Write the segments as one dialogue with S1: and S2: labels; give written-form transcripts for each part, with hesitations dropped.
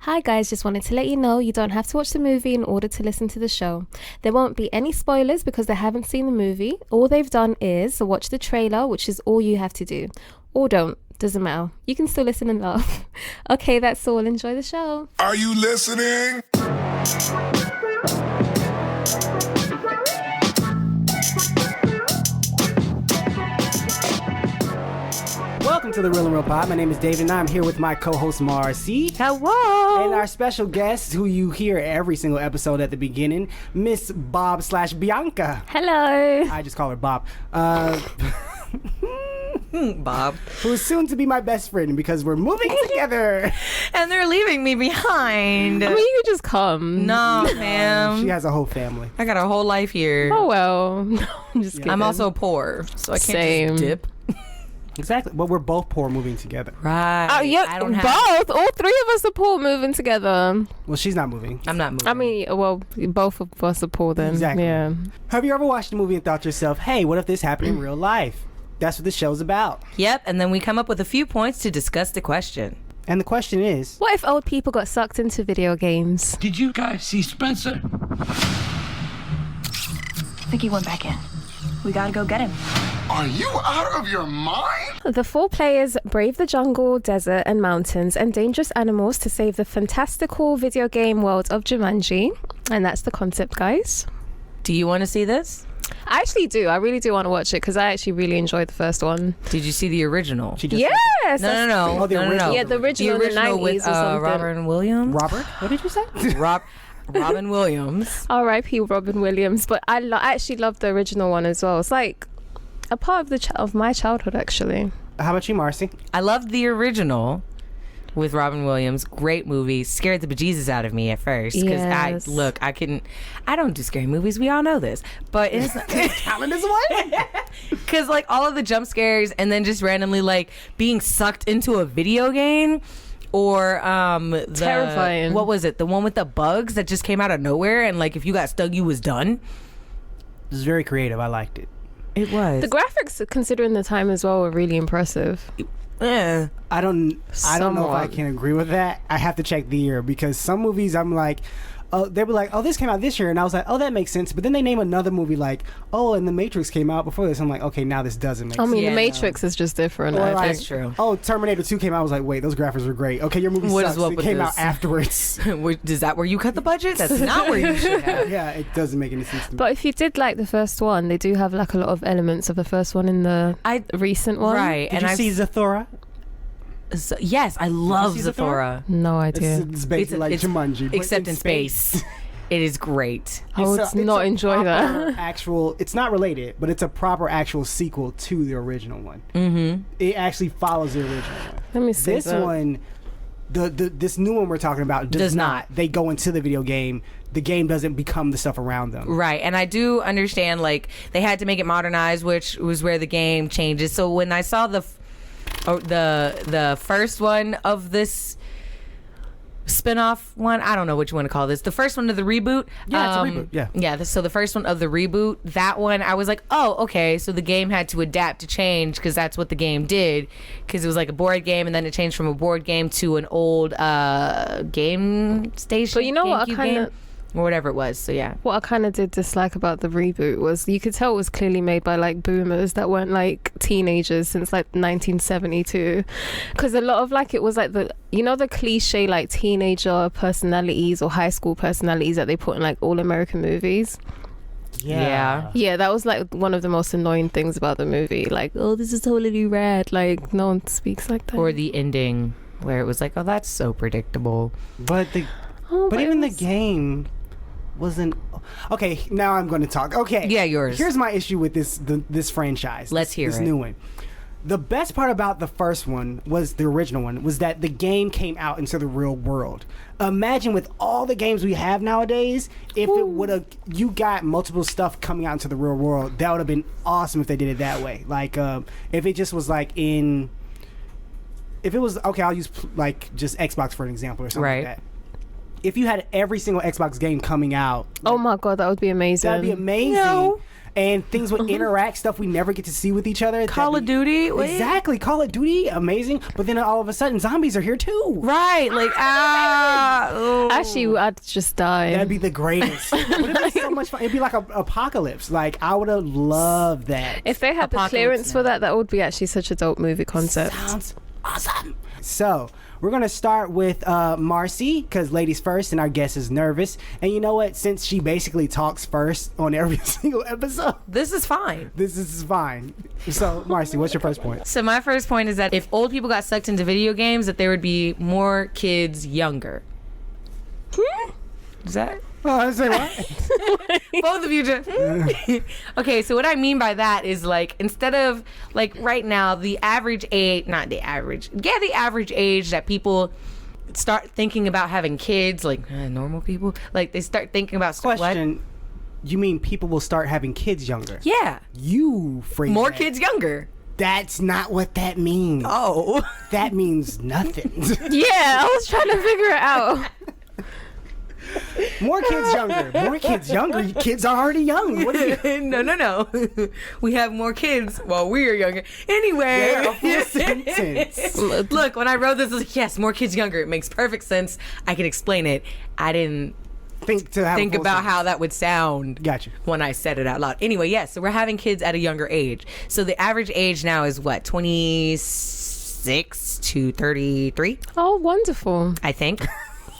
S1: Hi guys, just wanted to let you know you don't have to watch the movie in order to listen to the show. There won't be any spoilers because they haven't seen the movie. All they've done is watch the trailer, which is all you have to do. Or don't, doesn't matter. You can still listen and laugh. Okay, that's all. Enjoy the show.
S2: Are you listening?
S3: Welcome to the Real and Real Pod. My name is David, and I'm here with my co-host Marcy.
S1: Hello.
S3: And our special guest, who you hear every single episode at the beginning, Miss Bob/Bianca.
S1: Hello.
S3: I just call her Bob.
S4: Bob.
S3: Who is soon to be my best friend because we're moving together.
S4: And they're leaving me behind.
S1: I mean, you could just come.
S4: No, ma'am.
S3: She has a whole family.
S4: I got a whole life here.
S1: Oh well. No, I'm just kidding.
S4: I'm also poor, so I can't
S1: Same.
S4: just dip.
S3: Exactly. But we're both poor moving together.
S4: Right.
S1: Oh, yeah,
S4: I don't
S1: both.
S4: have.
S1: All three of us are poor moving together.
S3: Well, she's not moving.
S4: I'm not moving.
S1: I mean, well, both of us are poor then.
S3: Exactly.
S1: Yeah.
S3: Have you ever watched a movie and thought to yourself, hey, what if this happened in real life? That's what this show's about.
S4: Yep, and then we come up with a few points to discuss the question.
S3: And the question is,
S1: What if old people got sucked into video games?
S5: Did you guys see Spencer?
S6: I think he went back in. We gotta go get him.
S2: Are you out of your mind?
S1: The 4 players brave the jungle, desert, and mountains and dangerous animals to save the fantastical video game world of Jumanji. And that's the concept, guys.
S4: Do you want to see this?
S1: I actually do. I really do want to watch it because I actually really enjoyed the first one.
S4: Did you see the original?
S3: she just
S1: Yes!
S4: No.
S3: Oh, the
S4: no.
S3: original.
S1: Yeah, the original,
S4: The
S1: in the
S4: original
S1: 90s
S4: with
S1: or something.
S4: Robin Williams.
S3: Robert? What did you say?
S4: Robin Williams.
S1: R.I.P. Robin Williams. But I actually love the original one as well. It's like a part of of my childhood, actually.
S3: How about you, Marcy?
S4: I loved the original with Robin Williams. Great movie. Scared the bejesus out of me at first because
S1: Yes.
S4: I don't do scary movies. We all know this, but it's
S3: Talent is one?
S4: because like all of the jump scares and then just randomly like being sucked into a video game. Or
S1: Terrifying.
S4: What was it? The one with the bugs that just came out of nowhere and like if you got stung, you was done.
S3: It was very creative. I liked it.
S4: It was.
S1: The graphics, considering the time as well, were really impressive.
S3: I don't know if I
S1: Somewhat.
S3: can agree with that. I have to check the year because some movies I'm like, oh, they were like, oh, this came out this year, and I was like, oh, that makes sense. But then they name another movie like, oh, and The Matrix came out before this. I'm like, okay, now this doesn't make
S1: I
S3: sense.
S1: mean,
S4: Yeah,
S1: The Matrix is just different.
S3: Or
S1: I
S3: like,
S1: think.
S4: That's true.
S3: Oh, Terminator 2 came out. I was like, wait, those graphics were great. Okay, your movie
S4: What is
S3: sucks.
S4: up
S3: It
S4: with
S3: came out
S4: this?
S3: afterwards.
S4: Is that where you cut the budget? That's not where you should have.
S3: Yeah, it doesn't make any sense to me.
S1: But if you did like the first one, they do have like a lot of elements of the first one in the recent one.
S4: Right.
S3: Did you see Zathura?
S4: Yes, I love
S3: Did you see Zathura?
S4: Zathura.
S1: No idea.
S3: It's basically like Jumanji, but
S4: except in space. It is great.
S1: I would not enjoy that.
S3: It's not related, but it's a proper actual sequel to the original one. Mm-hmm. It actually follows the original one.
S1: Let me see.
S3: This one, this new one we're talking about does not. They go into the video game. The game doesn't become the stuff around them.
S4: Right. And I do understand like they had to make it modernized, which was where the game changes. So when I saw the first one of this spin-off one, I don't know what you want to call this, the first one of the reboot.
S3: Yeah, it's a reboot. Yeah.
S4: So the first one of the reboot, that one I was like, oh, okay, so the game had to adapt to change because that's what the game did, because it was like a board game and then it changed from a board game to an old game station.
S1: But you know what I
S4: GameCube
S1: kind of
S4: game, or whatever it was. So yeah.
S1: what I kind of did dislike about the reboot was you could tell it was clearly made by like boomers that weren't like teenagers since like 1972, because a lot of like it was like the cliche like teenager personalities or high school personalities that they put in like all American movies.
S4: Yeah.
S1: Yeah, that was like one of the most annoying things about the movie. Like, oh, this is totally rad. Like, no one speaks like that.
S4: Or the ending where it was like, oh, that's so predictable.
S3: But even the game wasn't okay. Now I'm going to talk. Okay,
S4: Yeah, yours.
S3: Here's my issue with this franchise.
S4: Let's hear
S3: this
S4: it.
S3: new one. The best part about the first one was the original one was that the game came out into the real world. Imagine with all the games we have nowadays, if it would have you got multiple stuff coming out into the real world, that would have been awesome if they did it that way. Like if it just was like if it was okay, I'll use like just Xbox for an example or something
S4: Right.
S3: like that. If you had every single Xbox game coming out,
S1: oh my god, that would be amazing.
S3: that'd be amazing.
S4: No.
S3: And things would interact, stuff we never get to see with each other.
S4: Call of Duty?
S3: Exactly. Call of Duty, amazing. But then all of a sudden, zombies are here too.
S4: Right, like
S1: Actually, I'd just die.
S3: That'd be the greatest. But it'd be so much fun. It'd be like an apocalypse. Like, I would have loved that.
S1: If they had the
S4: Apocalypse
S1: clearance for
S4: Now.
S1: that would be actually such a dope movie concept.
S3: Sounds awesome. So, we're going to start with Marcy, because ladies first, and our guest is nervous. And you know what? Since she basically talks first on every single episode,
S4: This is fine.
S3: this is fine. So, Marcy, what's your first point?
S4: So my first point is that if old people got sucked into video games, that there would be more kids younger. Is that?
S3: Oh, I say what?
S4: Both of you just. Okay, so what I mean by that is like instead of like right now, the average age, not the average, the average age that people start thinking about having kids, like normal people, like they start thinking about
S3: Question. You mean people will start having kids younger?
S4: Yeah,
S3: You phrase
S4: more
S3: that.
S4: kids younger.
S3: That's not what that means.
S4: Oh,
S3: That means nothing.
S1: Yeah, I was trying to figure it out.
S3: More kids younger. More kids younger. Kids are already young. What are you?
S4: no. We have more kids while we are younger. Anyway,
S3: Yeah, a full sentence.
S4: look, when I wrote this, I was like, yes, more kids younger. It makes perfect sense. I can explain it. I didn't
S3: Think to have a
S4: think
S3: full
S4: about
S3: sentence.
S4: how that would sound
S3: Gotcha.
S4: when I said it out loud. Anyway, yes, so we're having kids at a younger age. So the average age now is what, 26 to 33,
S1: Oh, wonderful.
S4: I think.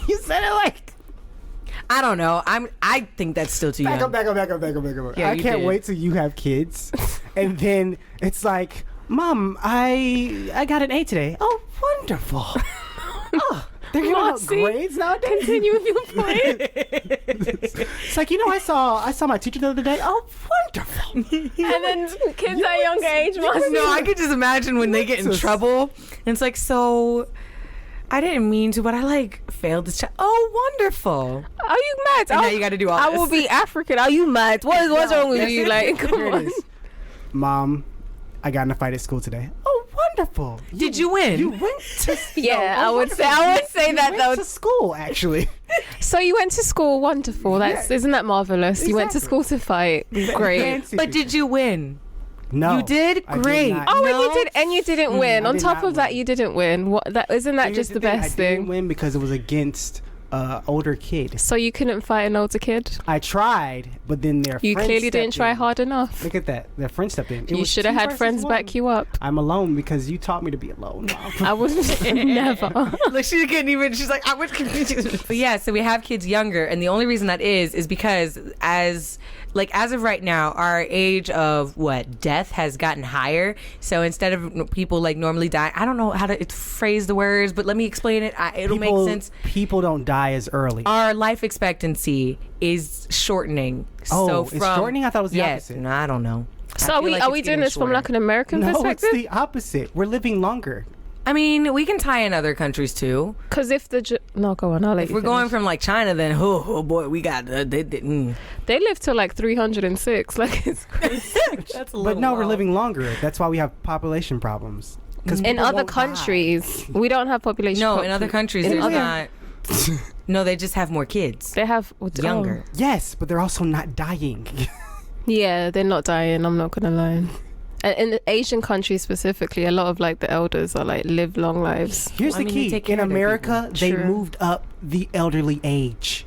S3: You said it like.
S4: I don't know. I think that's still too young.
S3: Back up.
S4: Yeah,
S3: I
S4: you
S3: can't
S4: did.
S3: wait till you have kids, and then it's like, Mom, I got an A today. Oh, wonderful. Oh, they're giving out
S1: Marcy,
S3: grades nowadays.
S1: Continue with your point.
S3: It's like, I saw my teacher the other day. Oh, wonderful.
S1: And then kids at a younger age must
S4: No, I could just imagine when they get in
S3: Jesus.
S4: trouble. And it's like, so I didn't mean to, but I like failed this child. Oh, wonderful.
S1: Are you mad?
S4: And now you gotta do all
S1: I
S4: this.
S1: will be African. Are you mad? What's wrong with
S3: That's
S1: you?
S3: it.
S1: Like, come
S3: Here it
S1: on.
S3: is. Mom, I got in a fight at school today. Oh, wonderful.
S4: Did you win?
S3: You went to
S1: Yeah,
S3: no,
S1: I would say
S3: you
S1: that
S3: went
S1: though.
S3: to school, actually.
S1: So you went to school. Wonderful. Isn't that marvelous? You went to
S3: Exactly.
S1: school to fight. Great.
S3: Fancy
S4: But did you win?
S3: No.
S4: You did?
S3: I
S4: Great.
S3: not.
S1: Oh,
S4: No.
S1: and you didn't win.
S3: I
S1: On
S3: did
S1: top
S3: not
S1: of that,
S3: win.
S1: you didn't win. What? That isn't that
S3: Here's
S1: just the
S3: thing,
S1: best
S3: I didn't
S1: thing?
S3: win because it was against older kid.
S1: So you couldn't fight an older kid.
S3: I tried, but then their
S1: You
S3: friend
S1: clearly didn't
S3: stepped
S1: try
S3: in.
S1: hard enough.
S3: Look at that. Their friend stepped in. It
S1: You
S3: was
S1: should have
S3: 2
S1: had
S3: versus
S1: friends
S3: 1.
S1: back you up.
S3: I'm alone because you taught me to be alone, Mom.
S1: I would never.
S4: Like she couldn't even. She's like, I would confused. But yeah, so we have kids younger, and the only reason that is because as of right now, our age of death has gotten higher. So instead of people like normally die, I don't know how to phrase the words, but let me explain it. It'll make sense.
S3: People don't die as early.
S4: Our life expectancy is shortening.
S3: Oh,
S4: so
S3: it's
S4: from,
S3: shortening? I thought it was the
S4: yes,
S3: opposite.
S4: No, I don't know.
S1: So
S4: I
S1: are
S4: feel
S1: we
S4: like
S1: are
S4: it's
S1: we doing
S4: getting
S1: this from
S4: shorter.
S1: like an American
S3: No,
S1: perspective?
S3: it's the opposite. We're living longer.
S4: I mean, we can tie in other countries too.
S1: Because if no, go on. I'll let
S4: If
S1: you
S4: we're going
S1: finish.
S4: from like China, then oh boy, we got they
S1: They live till like 306. Like it's crazy.
S4: That's a
S3: But no, we're living longer. That's why we have population problems. 'Cause
S1: In
S3: people
S1: other
S3: won't die.
S1: countries, we don't have population.
S4: No, in other countries, there's
S3: Anywhere.
S4: not. No, they just have more kids.
S1: They have
S4: Younger.
S3: Yes, but they're also not dying.
S1: Yeah, they're not dying. I'm not gonna lie. And in the Asian countries specifically, a lot of like the elders are like live long lives.
S3: Here's
S4: I
S3: the
S4: mean, they
S3: key.
S4: take care
S3: In
S4: of their
S3: America, they
S1: True.
S3: moved up the elderly age.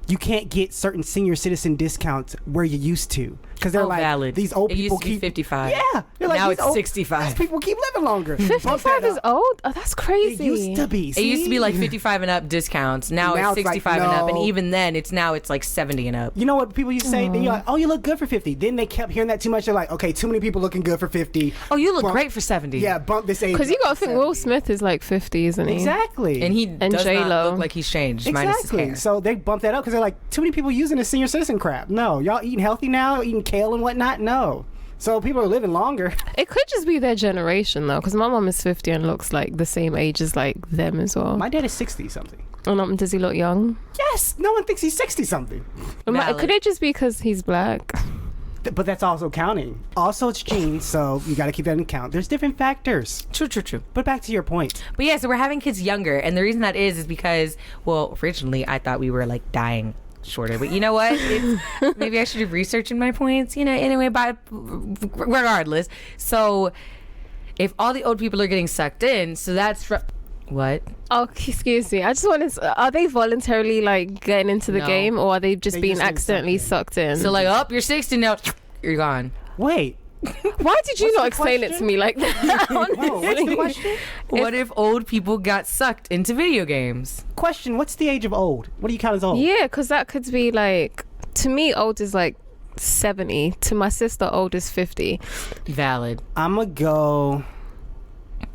S3: You can't get certain senior citizen discounts where you used to. Because they're like,
S4: valid.
S3: these old
S4: It
S3: people
S4: used to be
S3: keep
S4: 55.
S3: Yeah. They're like,
S4: Now
S3: these
S4: it's 65.
S3: These people keep living longer.
S1: 55 is old. Oh, that's
S3: It
S1: crazy.
S3: used to be.
S4: It used to be
S3: see?
S4: like 55 and up discounts. Now,
S3: Now
S4: it's
S3: it's like,
S4: 65 and up, and
S3: no.
S4: even then, it's like 70 and up.
S3: You know what people used to say? You're like, oh, you look good for 50. Then they kept hearing that too much. They're like, okay, too many people looking good for 50.
S4: Oh, you look
S3: Bump-
S4: great for 70.
S3: Yeah, bump this age.
S1: Because you
S3: up
S1: gotta
S3: to
S1: think Will
S3: 70.
S1: Smith is like 50, isn't he?
S3: Exactly.
S4: and he
S1: And
S4: does
S1: J-Lo.
S4: not look like he's changed. Minus his
S3: Exactly.
S4: hair.
S3: So they bumped that up because they're like, too many people using the senior citizen crap. No, y'all eating healthy now, eating kale and whatnot. No. So people are living longer.
S1: It could just be their generation though, because my mom is 50 and looks like the same age as like them as well.
S3: My dad is 60 something.
S1: And does he look young?
S3: Yes, no one thinks he's 60 something.
S4: Valid.
S1: Could it just be because he's black?
S3: But that's also counting. Also, it's genes, so you got to keep that in account. There's different factors.
S4: True.
S3: But back to your point.
S4: But yeah, so we're having kids younger, and the reason that is because, well, originally I thought we were like dying shorter, but you know what? Maybe I should have researched in my points, anyway, regardless. So if all the old people are getting sucked in, so that's What?
S1: Oh, excuse me. I just wanted to, are they voluntarily like getting into the
S4: No.
S1: game, or are they just
S3: They
S1: being
S3: just get
S1: accidentally sucked in?
S4: So like, oh, you're 60 now. You're gone.
S3: Wait.
S1: why did you
S3: What's
S1: not
S3: the
S1: explain it to
S3: question?
S1: me like that?
S3: Whoa, what's the question?
S4: What if old people got sucked into video games?
S3: Question, what's the age of old? What do you count as old?
S1: Yeah, because that could be like, to me, old is like 70. To my sister, old is 50.
S4: Valid.
S3: I'm going to go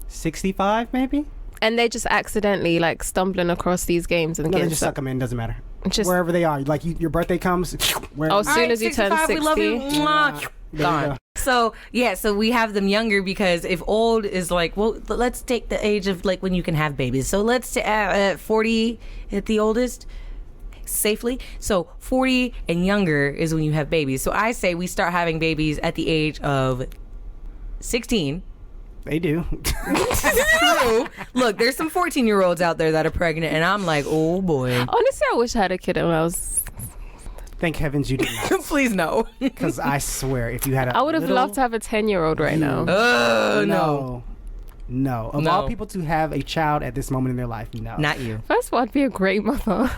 S3: 65 maybe?
S1: And they're just accidentally like stumbling across these games and
S3: No, they
S1: getting
S3: just
S1: stuck.
S3: suck them in, doesn't matter.
S1: Just
S3: Wherever they are. Like your birthday comes, where
S1: Oh, as soon as you turn
S4: 65,
S1: 60.
S4: we love you. Mwah.
S3: there you
S4: Gone.
S3: go.
S4: So yeah, so we have them younger because if old is like, well, let's take the age of like when you can have babies. So let's 40 at the oldest safely. So 40 and younger is when you have babies. So I say we start having babies at the age of 16.
S3: They do.
S4: True. Look, there's some 14-year-olds out there that are pregnant, and I'm like, oh boy.
S1: Honestly, I wish I had a kid when I was.
S3: Thank heavens you did not.
S4: Please no.
S3: Because I swear, if you had a
S1: I would have
S3: little-
S1: loved to have a 10-year-old right now.
S4: Oh
S3: No. No. Of
S4: No.
S3: all people to have a child at this moment in their life, no.
S4: Not you.
S1: First of all, I'd be a great mother.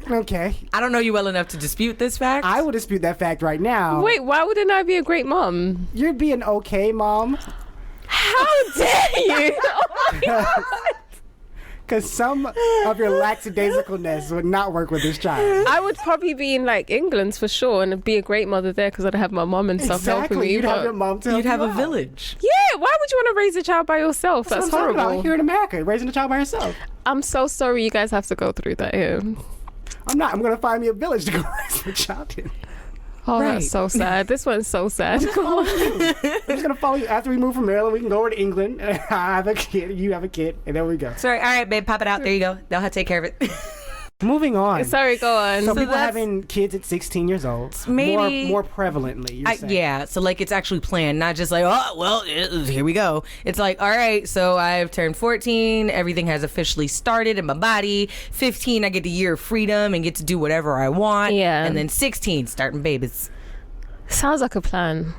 S3: Okay.
S4: I don't know you well enough to dispute this fact.
S3: I will dispute that fact right now.
S1: Wait, why wouldn't I be a great mom?
S3: You'd be an okay mom.
S1: How dare you?
S3: Because some of your lackadaisicalness would not work with this child.
S1: I would probably be in like England for sure and be a great mother there because I'd have my mom and stuff helping
S3: Exactly.
S1: me.
S3: You'd have
S1: but-
S3: your mom to help
S4: You'd have
S3: you
S4: a
S3: out.
S4: village.
S1: Yeah, why would you want to raise a child by yourself? That's
S3: That's what I'm talking about
S1: horrible.
S3: here in America, raising a child by herself.
S1: I'm so sorry you guys have to go through that here.
S3: I'm not. I'm going to find me a village to go raise my child in.
S1: Oh,
S4: Right.
S1: that's so sad. This one's so sad.
S3: I'm just going to follow you. After we move from Maryland, we can go over to England. I have a kid, you have a kid, and there we go.
S4: Sorry, all right, babe, pop it out. There you go. They'll have to take care of it.
S3: Moving on.
S1: Sorry, go on.
S3: So people
S4: that's-
S3: having kids at 16 years old,
S4: Maybe-
S3: more prevalently. You're saying.
S4: Yeah, so like it's actually planned, not just like, oh, well, here we go. It's like, all right, so I've turned 14, everything has officially started in my body. 15, I get the year of freedom and get to do whatever I want.
S1: Yeah.
S4: And then 16, starting babies.
S1: Sounds like a plan.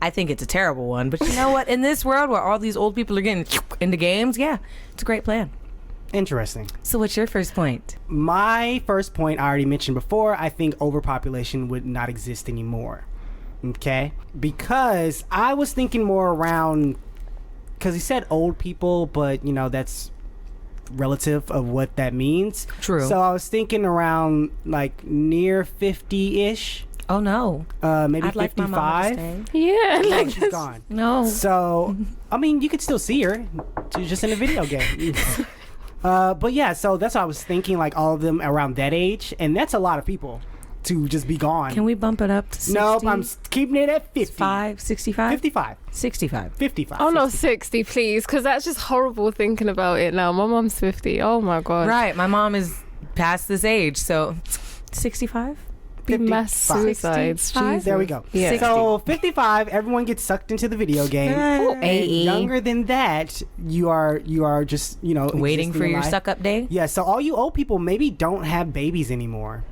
S4: I think it's a terrible one, but you know what? In this world where all these old people are getting into games, yeah, it's a great plan.
S3: Interesting.
S4: So what's your first point?
S3: My first point I already mentioned before. I think overpopulation would not exist anymore. Okay? Because I was thinking more around, because he said old people, but you know, that's relative of what that means.
S4: True.
S3: So I was thinking around like near 50-ish,
S4: Oh no.
S3: maybe
S4: I'd like my mom to
S3: 55.
S4: stay.
S1: Yeah.
S3: No,
S1: Like,
S3: she's gone.
S4: No.
S3: So, I mean, you could still see her. She's just in a video game. But yeah, so that's what I was thinking, like all of them around that age. And that's a lot of people to just be gone.
S4: Can we bump it up to 60?
S3: Nope, I'm keeping it at 50.
S4: 65?
S3: 55.
S4: 65.
S3: 55.
S1: oh no,
S3: 60.
S1: 60, please, because that's just horrible thinking about it now. My mom's 50. Oh my god.
S4: Right. My mom is past this age, so 65?
S1: Be mass
S3: 55.
S1: suicides.
S4: 65?
S1: Jesus.
S3: There we go.
S1: Yeah.
S3: So 55, everyone gets sucked into the video game. And
S1: AE.
S3: younger than that, you are just, you know,
S4: Waiting
S3: existing
S4: for
S3: in
S4: your
S3: life.
S4: suck up day?
S3: Yeah, so all you old people maybe don't have babies anymore.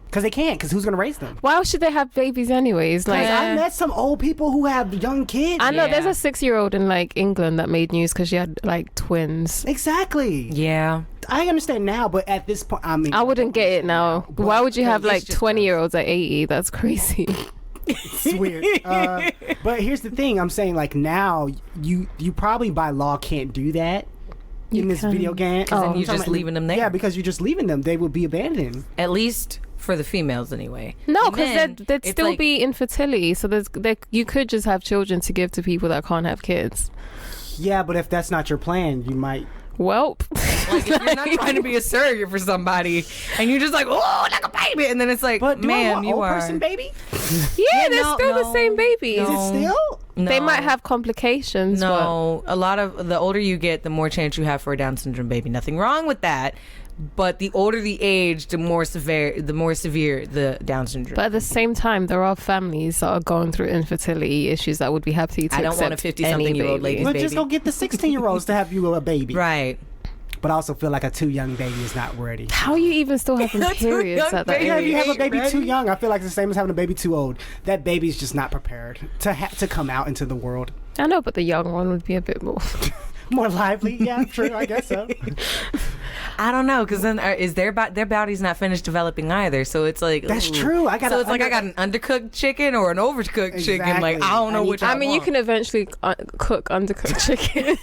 S3: Because they can't, because who's going to raise them?
S1: Why should they have babies anyways? Like,
S3: I met some old people who have young kids.
S1: I know
S4: Yeah.
S1: there's a 6-year-old in like England that made news because she had like twins.
S3: Exactly.
S4: Yeah.
S3: I understand now, but at this point, I mean,
S1: I wouldn't get it now. Why would you have
S3: it's
S1: like
S3: just
S1: 20-year-olds at 80? That's crazy.
S3: it's weird. But here's the thing: I'm saying like now, you probably by law can't do that in this
S1: can.
S3: video game.
S1: Oh.
S4: then
S3: I'm
S4: you're
S3: talking
S4: just
S3: about-
S4: leaving them there.
S3: Yeah, because you're just leaving them. They would be abandoned.
S4: At least for the females, anyway.
S1: No,
S4: And
S1: because
S4: then
S1: there'd
S4: it's
S1: still
S4: like-
S1: be infertility. So you could just have children to give to people that can't have kids.
S3: Yeah, but if that's not your plan, you might.
S1: Welp.
S4: Like, if you're not trying to be a surrogate for somebody, and you're just like, oh, like a baby, and then it's like,
S3: But do I
S4: ma'am,
S3: want
S4: you
S3: old
S4: are.
S3: person baby?
S1: Yeah, they're
S4: no,
S1: still the
S4: no,
S1: same babies.
S3: Is it
S4: No.
S3: still?
S1: They
S4: No.
S1: might have complications.
S4: No, a lot of the older you get, the more chance you have for a Down syndrome baby. Nothing wrong with that, but the older the age, the more severe the Down syndrome.
S1: But at the same time, there are families that are going through infertility issues that would be happy to
S4: I don't want a
S1: accept
S4: 50-something-year-old
S1: any baby.
S4: lady.
S3: Well,
S4: baby.
S3: just go get the 16-year-olds to have you a baby.
S4: right.
S3: But I also feel like a too young baby is not ready.
S1: How are you even still having
S4: Too
S1: periods
S4: young
S1: at that
S4: baby.
S3: Yeah, if you
S1: age?
S3: have a baby
S4: ready.
S3: too young, I feel like it's the same as having a baby too old. That baby's just not prepared to come out into the world.
S1: I know, but the young one would be a bit more.
S3: More lively. Yeah, true. I guess so.
S4: I don't know, because then is their body's not finished developing either, so it's like
S3: That's
S4: ooh.
S3: true. I
S4: So it's like I got an undercooked chicken or an overcooked chicken. Like
S3: Exactly.
S4: I don't know
S3: I need
S4: which.
S3: to-
S1: I mean, you can eventually cook undercooked chicken.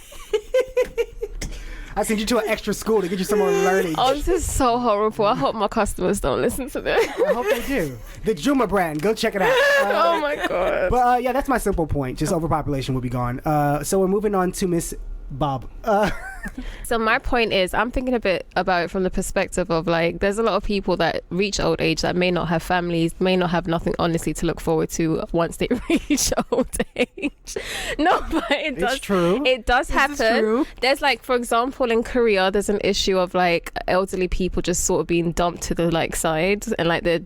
S3: I sent you to an extra school to get you some more learning.
S1: Oh, this is so horrible. I hope my customers don't listen to this.
S3: I hope they do. The Juma brand. Go check it out.
S1: Oh my god.
S3: But yeah, that's my simple point. Just overpopulation will be gone. So we're moving on to Miss Bob.
S1: So my point is, I'm thinking a bit about it from the perspective of like, there's a lot of people that reach old age that may not have families, may not have nothing honestly to look forward to once they reach old age. No, but it does.
S3: It's true.
S1: It does happen.
S4: true.
S1: There's like, for example, in Korea, there's an issue of like elderly people just sort of being dumped to the like side, and like they're.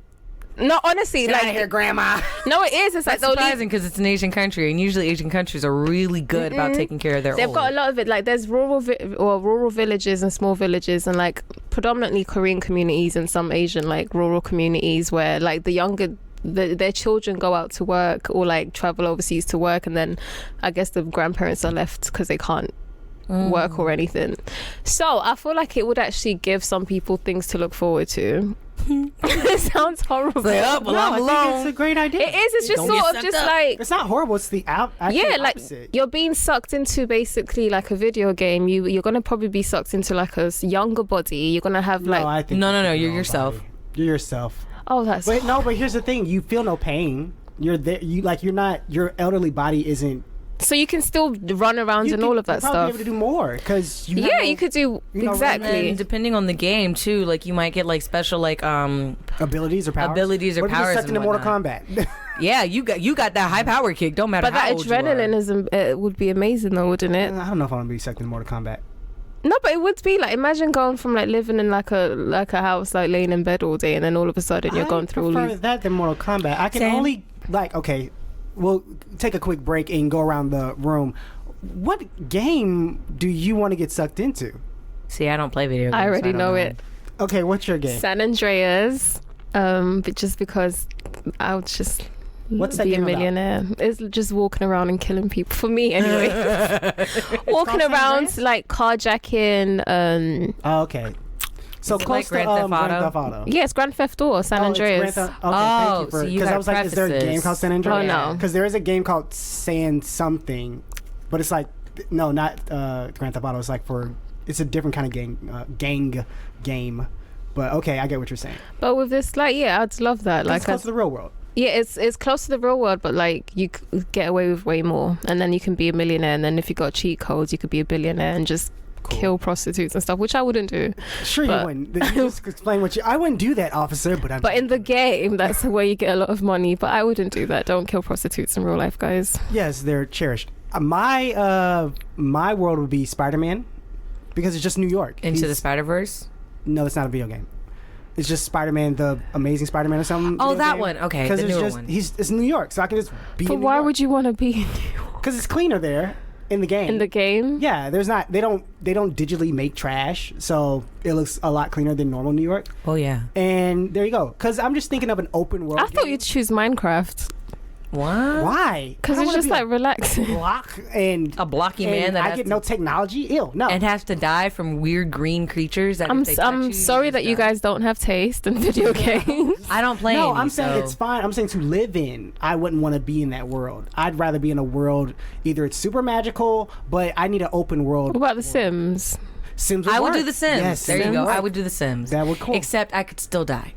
S1: No, honestly,
S3: Get
S1: like
S3: out of here, Grandma.
S1: no, it is. It's like
S4: That's
S1: they'll leave.
S4: surprising because it's an Asian country, and usually Asian countries are really good about taking care of their
S1: They've
S4: old.
S1: got a lot of it. Like there's rural villages and small villages, and like predominantly Korean communities and some Asian like rural communities where like the younger. Their children go out to work or like travel overseas to work, and then I guess the grandparents are left because they can't work or anything. So I feel like it would actually give some people things to look forward to. It sounds horrible.
S4: Well, I'm
S3: I think
S4: alone.
S3: it's a great idea.
S1: It is. It's just
S4: Don't
S1: sort
S4: get
S1: of
S4: sucked
S1: just
S4: up.
S1: like
S3: It's not horrible. It's the actually
S1: yeah, like
S3: opposite.
S1: you're being sucked into basically like a video game. You're gonna probably be sucked into like a younger body. You're gonna have like
S3: I think
S4: No, no,
S3: you
S4: no,
S3: should
S4: you're
S3: know
S4: yourself.
S3: about it. You're yourself.
S1: oh that's
S3: But no, but here's the thing: you feel no pain. You're there. You like you're not. Your elderly body isn't.
S1: so you can still run around
S3: You
S1: and
S3: could-
S1: all of that
S3: you'll probably
S1: stuff.
S3: be able to do more because you. have
S1: Yeah,
S3: no
S1: you could do
S3: you know,
S4: And
S1: exactly.
S4: depending on the game too, like you might get like special like
S3: abilities or powers.
S4: Abilities or
S3: What if you
S4: powers
S3: sucked
S4: and
S3: into Mortal
S4: whatnot.
S3: Kombat.
S4: yeah, you got that high power kick. Don't matter
S1: But
S4: how
S1: that
S4: old you are.
S1: adrenaline is it would be amazing though, wouldn't it?
S3: I don't know if I'm gonna be sucked into Mortal Kombat.
S1: No, but it would be like imagine going from like living in like a house, like laying in bed all day, and then all of a sudden you're going through all
S3: prefer
S1: these.
S3: that than Mortal Kombat. I can
S4: Same.
S3: only like okay. We'll take a quick break and go around the room. What game do you want to get sucked into?
S4: See, I don't play video games.
S1: I already
S4: don't
S1: know it.
S3: Okay, what's your game?
S1: San Andreas, but just because I would just
S3: What's that
S1: be a
S3: game about?
S1: millionaire. It's just walking around and killing people for me anyway. Walking
S3: called San
S1: around
S3: Andreas?
S1: like carjacking.
S3: Oh, okay. So
S4: Is it
S3: close
S4: like
S3: to
S4: Grand Theft
S3: Grand
S4: Auto?
S3: Theft Auto.
S1: Yes, Grand Theft Auto, San
S3: Oh, it's
S1: Andreas.
S3: Grand Theft- okay,
S4: Oh,
S3: thank you for
S4: so you
S3: because I
S4: got
S3: was like, is there a game
S4: prefaces.
S3: called San Andreas?
S1: Oh, no.
S3: Because there is a game called San something, but it's like no, not Grand Theft Auto. It's like it's a different kind of gang game. But okay, I get what you're saying.
S1: But with this, like, yeah, I'd love that.
S3: Like
S1: Like,
S3: it's close to the real world.
S1: yeah, it's close to the real world, but like you could get away with way more, and then you can be a millionaire, and then if you got cheat codes, you could be a billionaire and just kill prostitutes and stuff, which I wouldn't do.
S3: Sure,
S1: But-
S3: you wouldn't. You just explain what you. I wouldn't do that, officer. But I'm.
S1: But in the game, that's where you get a lot of money. But I wouldn't do that. Don't kill prostitutes in real life, guys.
S3: Yes, they're cherished. My world would be Spider-Man because it's just New York.
S4: Into the
S3: He's-
S4: Spider-Verse.
S3: No, it's not a video game. It's just Spider-Man, the Amazing Spider-Man or something.
S4: Oh,
S3: video
S4: that
S3: game.
S4: one. Okay,
S3: Because
S4: the
S3: it's
S4: newer
S3: just
S4: one.
S3: it's New York, so I can just be.
S1: But why would you want to be
S3: Because it's cleaner there in the game.
S1: in the game?
S3: Yeah, there's not. They don't digitally make trash, so it looks a lot cleaner than normal New York.
S4: Oh yeah.
S3: And there you go. Because I'm just thinking of an open world.
S1: I thought
S3: game.
S1: you'd choose Minecraft
S4: What?
S3: Why?
S1: because
S3: I
S1: it's
S3: wanna
S1: just
S3: be a
S1: like relaxing.
S3: block and
S4: A blocky
S3: and
S4: man that
S3: I
S4: has
S3: get
S4: to,
S3: no technology. Ew, no.
S4: and has to die from weird green creatures. That if they touch
S1: I'm
S4: you,
S1: sorry
S4: you
S1: that
S4: just
S1: you
S4: die.
S1: guys don't have taste in video games.
S4: I don't play.
S3: No,
S4: any,
S3: I'm saying
S4: so-
S3: it's fine. I'm saying to live in. I wouldn't want to be in that world. I'd rather be in a world. Either it's super magical, but I need an open world.
S1: What about The Sims?
S3: Sims.
S4: I would
S3: work.
S4: do The Sims.
S3: Yes,
S4: there you
S3: Sims
S4: go.
S3: work.
S4: I would do The Sims.
S3: That would cool.
S4: Except I could still die.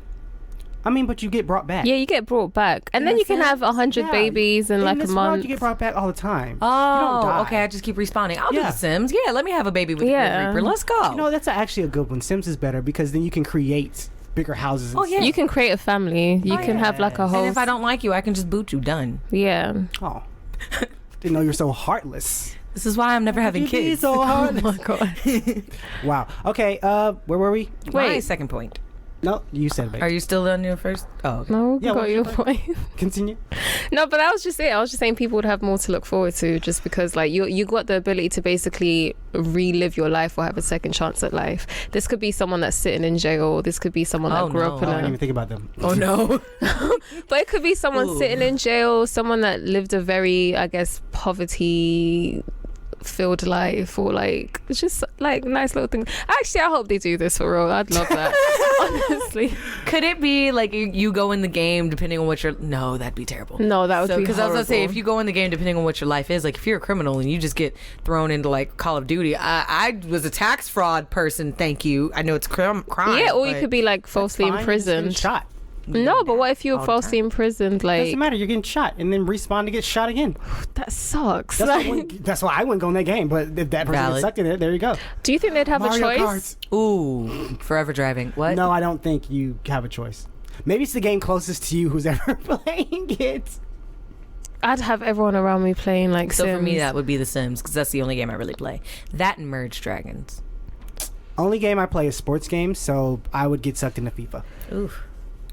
S3: I mean, but you get brought back.
S1: Yeah, you get brought back, and
S3: In
S1: then
S3: The
S1: you can have
S3: Sims,
S1: 100
S3: yeah.
S1: babies in like a
S3: this world,
S1: month.
S3: you get brought back all the time. you don't
S4: Oh,
S3: die.
S4: okay. I just keep respawning. I'll do
S3: Yeah.
S4: The Sims. Yeah, let me have a baby with
S1: Yeah.
S4: the Grim Reaper. Let's go.
S3: No, that's actually a good one. Sims is better because then you can create bigger houses. and
S4: Oh, yeah.
S1: You can create a family. You can have like a
S3: yes.
S1: whole.
S4: and if I don't like you, I can just boot you. Done.
S1: yeah.
S3: stuff. Oh, didn't know you're so heartless.
S4: This is why I'm never having
S3: You be
S4: kids.
S3: so heartless.
S1: Oh my god.
S3: Wow. Okay. Where were we?
S4: My
S1: Wait.
S4: second point.
S3: No, you said it.
S4: Are you still on your first? Oh, okay.
S1: No,
S3: Yeah,
S1: got
S3: what's
S1: your
S3: your
S1: point.
S3: Continue.
S1: No, but that was just it. I was just saying people would have more to look forward to just because like you got the ability to basically relive your life or have a second chance at life. This could be someone that's sitting in jail. This could be someone that
S4: Oh,
S1: grew
S4: no.
S1: up in
S3: I didn't
S1: a
S3: even think about them.
S4: Oh no.
S1: but it could be someone
S4: Ooh.
S1: sitting in jail, someone that lived a very, I guess, poverty filled life, or like it's just like nice little things. Actually, I hope they do this for real. I'd love that. Honestly,
S4: Could it be like you go in the game depending on what your... No, that'd be terrible.
S1: no, that would be
S4: Because I was gonna say,
S1: horrible.
S4: if you go in the game depending on what your life is, like if you're a criminal and you just get thrown into like Call of Duty, I was a tax fraud person. Thank you. I know it's crime.
S1: Yeah, or you
S4: but-
S1: could be like falsely
S3: Fine, you're just getting
S1: imprisoned.
S3: shot.
S1: No, but what if you were
S3: All the
S1: falsely imprisoned? Like
S3: Doesn't matter. You're getting shot and then respawn to get shot again.
S1: that sucks.
S3: That's,
S1: Like,
S3: that's why I wouldn't go in that game. But if that person
S4: Valid.
S3: gets sucked in it, there you go.
S1: do you think they'd have
S3: Mario
S1: a choice?
S3: Kart.
S4: Ooh, forever driving. What?
S3: No, I don't think you have a choice. Maybe it's the game closest to you who's ever playing it.
S1: I'd have everyone around me playing like
S4: So for me,
S1: Sims.
S4: that would be The Sims because that's the only game I really play. That and Merge Dragons.
S3: Only game I play is sports games, so I would get sucked into FIFA.
S4: Ooh,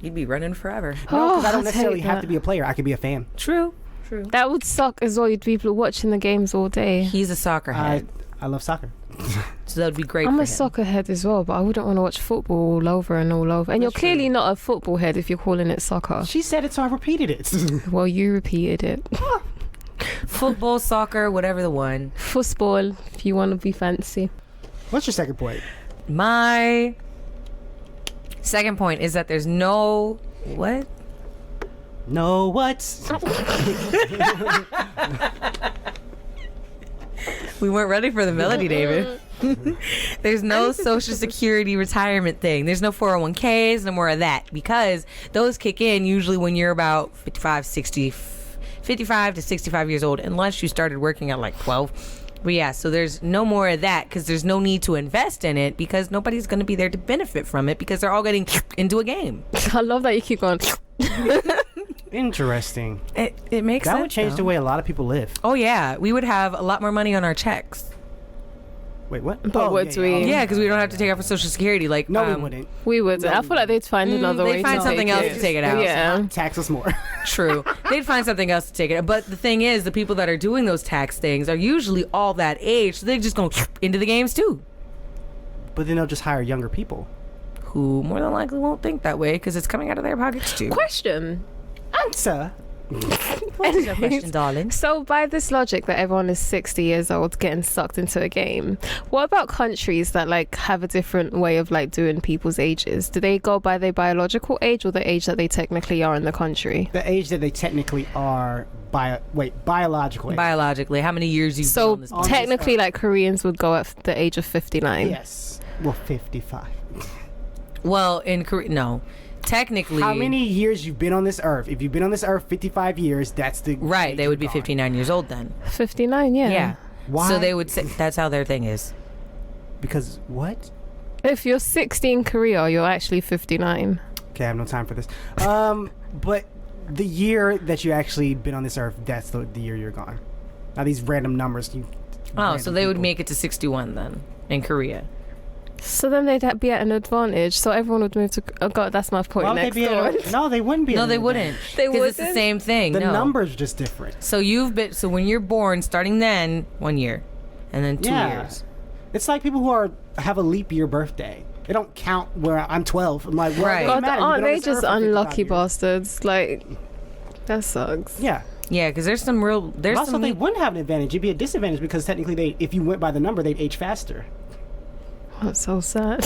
S4: you'd be running forever.
S3: No, because
S1: Oh,
S3: I don't
S1: I'd
S3: necessarily
S1: hate
S3: have
S1: that.
S3: to be a player. I could be a fan.
S4: True. True.
S1: That would suck as well. You'd be watching the games all day.
S4: He's a soccer head,
S3: I love soccer.
S4: so that would be great.
S1: I'm
S4: for
S1: a
S4: him.
S1: soccer head as well, but I wouldn't want to watch football all over and all over. And you're clearly not a football head if you're calling it soccer.
S3: She said it, so I repeated it.
S1: Well, you repeated it.
S4: Football, soccer, whatever the one.
S1: Football, if you want to be fancy.
S3: What's your second point?
S4: My second point is that there's no what?
S3: No, what?
S4: We weren't ready for the melody, David. There's no social security retirement thing. There's no 401ks, no more of that, because those kick in usually when you're about 55 to 65 years old, unless you started working at like 12. But yeah, so there's no more of that because there's no need to invest in it because nobody's going to be there to benefit from it because they're all getting into a game.
S1: I love that you keep going.
S3: Interesting.
S4: It makes
S3: That
S4: sense.
S3: would change
S4: though.
S3: the way a lot of people live.
S4: Oh yeah, we would have a lot more money on our checks.
S3: Wait, what?
S1: But would we?
S4: Yeah, because we don't have to take out for Social Security. Like
S3: No, we wouldn't.
S1: We would. I feel like they'd find another way
S4: they'd find
S1: to
S4: something
S1: take
S4: else
S1: it.
S4: to take it out.
S1: Yeah.
S3: Tax us more.
S4: True. They'd find something else to take it. But the thing is, the people that are doing those tax things are usually all that age, so they just go into the games too.
S3: But then they'll just hire younger people.
S4: Who more than likely won't think that way because it's coming out of their pockets too.
S1: Question.
S3: Answer.
S4: What is your question, darling?
S1: So by this logic that everyone is 60 years old getting sucked into a game, what about countries that like have a different way of like doing people's ages? Do they go by their biological age or the age that they technically are in the country?
S3: The age that they technically are biological age.
S4: Biologically, how many years you've been
S1: So
S4: on this?
S1: technically like Koreans would go at the age of 59.
S3: Yes. Well, 55.
S4: Well, in Korea, no. Technically,
S3: How many years you've been on this earth? If you've been on this earth 55 years, that's the
S4: Right,
S3: age
S4: they would be
S3: you're gone.
S4: 59 years old then.
S1: 59, yeah.
S4: Yeah.
S3: Why?
S4: So they would say that's how their thing is.
S3: Because what?
S1: If you're 60 in Korea, you're actually 59.
S3: Okay, I have no time for this. But the year that you actually been on this earth, that's the year you're gone. Now these random numbers.
S4: Oh, so they would make it to 61 then in Korea.
S1: So then they'd be at an advantage. So everyone would move to. Oh God, that's my point.
S3: Why would
S1: Next
S3: they be
S1: door.
S3: No, they wouldn't be.
S4: No,
S3: at
S4: they
S3: an
S4: wouldn't.
S3: advantage.
S1: They
S4: Because it's the
S1: wouldn't?
S4: same thing.
S3: The
S4: no.
S3: numbers just different.
S4: So so when you're born, starting then 1 year, and then 2
S3: Yeah.
S4: years.
S3: It's like people who have a leap year birthday. They don't count where I'm 12. I'm like, well,
S4: Right.
S3: it doesn't
S1: God,
S3: matter. You've
S1: aren't
S3: been on
S1: they
S3: this
S1: just
S3: earth for 55
S1: unlucky
S3: years.
S1: bastards? Like, that sucks.
S3: Yeah.
S4: Yeah, because there's some real there's
S3: Also,
S4: some
S3: they wouldn't have an advantage. It'd be a disadvantage because technically, if you went by the number, they'd age faster.
S1: That's so sad.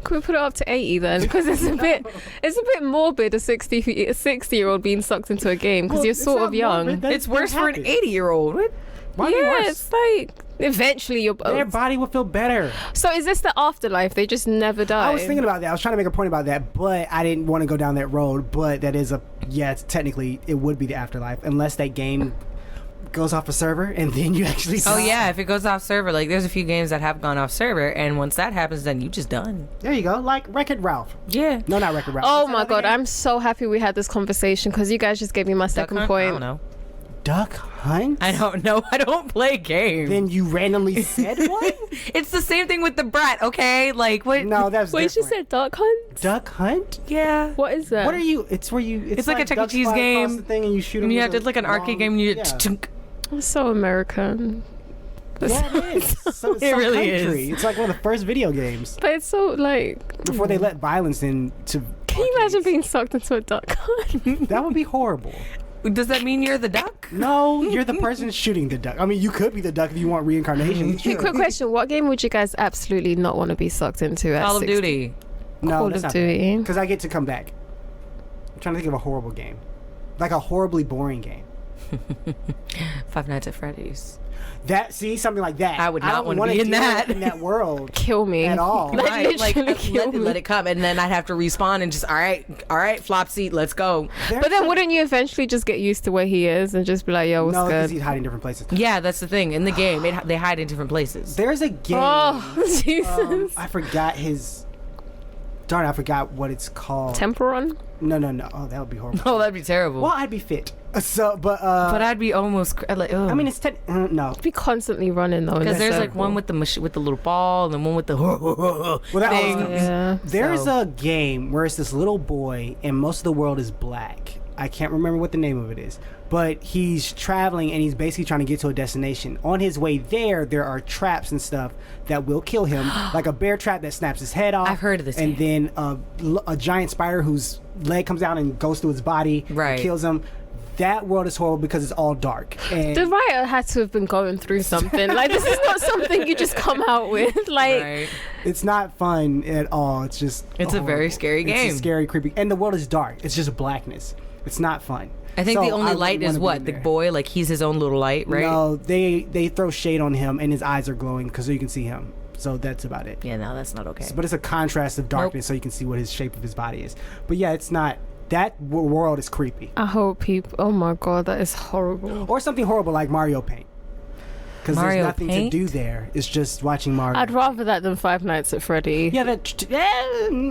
S1: Can we put it up to 80 then? Because it's a bit morbid. A 60-year-old being sucked into a game because
S3: Well,
S1: you're
S3: it's
S1: sort
S3: not
S1: of young.
S3: morbid. That-
S4: it's worse
S3: that
S4: for an
S3: happens.
S4: 80-year-old.
S3: Why be
S1: Yeah,
S3: worse?
S1: it's like eventually you're.
S3: Their body would feel better.
S1: So is this the afterlife? They just never die.
S3: I was thinking about that. I was trying to make a point about that, but I didn't want to go down that road. But that is it's technically it would be the afterlife unless that game goes off a server and then you actually.
S4: Oh
S3: die.
S4: yeah, if it goes off server, like there's a few games that have gone off server, and once that happens, then you just done.
S3: There you go. Like Wreck-It Ralph.
S4: Yeah.
S3: No, not Wreck-It Ralph.
S1: Oh
S3: What's that
S1: my
S3: other
S1: God,
S3: game?
S1: I'm so happy we had this conversation because you guys just gave me my
S4: Duck
S1: second
S4: Hunt?
S1: point.
S4: I don't know.
S3: Duck Hunt.
S4: I don't know. I don't play games.
S3: Then you randomly said what?
S4: It's the same thing with the brat. Okay, like what?
S3: No, that's
S1: Wait, she
S3: different.
S1: said Duck Hunt?
S3: Duck Hunt.
S4: Yeah.
S1: What is that?
S3: What are you? It's where you.
S4: It's like a Chuck E.
S3: ducks
S4: Cheese
S3: fly across
S4: game.
S3: The thing and you shoot.
S4: And
S3: them
S4: you
S3: with
S4: have to
S3: a
S4: like an arcade
S3: long-
S4: game. And you
S3: yeah.
S4: chunk.
S1: I'm so American.
S3: Yeah, it is. So, it's
S4: It
S3: some
S4: really
S3: country.
S4: is.
S3: It's like one of the first video games
S1: But it's so like.
S3: before they let violence in. To
S1: Can you imagine
S3: arcades.
S1: being sucked into a duck hunt?
S3: That would be horrible.
S4: Does that mean you're the duck?
S3: No, you're the person shooting the duck. I mean, you could be the duck if you want reincarnation. Sure.
S1: Quick question: what game would you guys absolutely not want to be sucked into at
S4: Call of
S1: 60?
S4: Duty.
S3: No,
S1: Call
S3: that's
S1: of Duty.
S3: Because I get to come back. I'm trying to think of a horrible game. Like a horribly boring game.
S4: Five Nights at Freddy's.
S3: Something like that.
S4: I would not
S3: don't
S4: wanna
S3: wanna
S4: be in
S3: deal
S4: that.
S3: in that world
S1: Kill me
S3: at all.
S1: Like,
S4: Right, like
S1: literally kill me.
S4: let it come, and then I'd have to respawn and just all right, flop seat, let's go.
S1: But then wouldn't you eventually just get used to where he is and just be like, yo, what's
S3: No, because
S1: good?
S3: he's hiding different places.
S4: Yeah, that's the thing. In the game, they hide in different places.
S3: There's a game.
S1: Oh, Jesus.
S3: I forgot his. Darn, I forgot what it's called.
S1: Temperon?
S3: No. Oh, that would be horrible.
S4: Oh, that'd be terrible.
S3: Well, I'd be fit. So, but
S4: But I'd be almost like,
S3: I mean, it's no.
S1: Be constantly running though.
S4: because there's
S1: so
S4: like one with the with the little ball, and then one with the
S3: Well, that
S4: thing.
S1: Yeah.
S3: There's
S4: So-
S3: a game where it's this little boy and most of the world is black. I can't remember what the name of it is, but he's traveling and he's basically trying to get to a destination. On his way there are traps and stuff that will kill him, like a bear trap that snaps his head off.
S4: I've heard of this
S3: And then a giant spider whose leg comes out and goes through his body, and
S4: Right.
S3: kills him. That world is horrible because it's all dark. And
S1: The writer had to have been going through something. Like, this is not something you just come out with. Like,
S4: right.
S3: it's not fun at all. It's just
S4: It's a very
S3: horrible.
S4: scary
S3: It's
S4: game.
S3: a scary, creepy, and the world is dark. It's just blackness. It's not fun.
S4: I think
S3: So
S4: the only
S3: I
S4: light
S3: wouldn't
S4: is
S3: wanna be
S4: what
S3: in
S4: the
S3: there.
S4: boy, like he's his own little light, right?
S3: No, they throw shade on him, and his eyes are glowing because you can see him. So that's about it.
S4: Yeah, no, that's not okay.
S3: But it's a contrast of darkness, so you can see what his shape of his body is. But yeah, it's not. That world is creepy,
S1: I hope people. Oh my god, that is horrible.
S3: or something horrible like Mario Paint. Because there's
S4: Mario
S3: nothing
S4: Paint?
S3: to do there. It's just watching Mario.
S1: I'd rather that than Five Nights at Freddy.
S3: Yeah, that.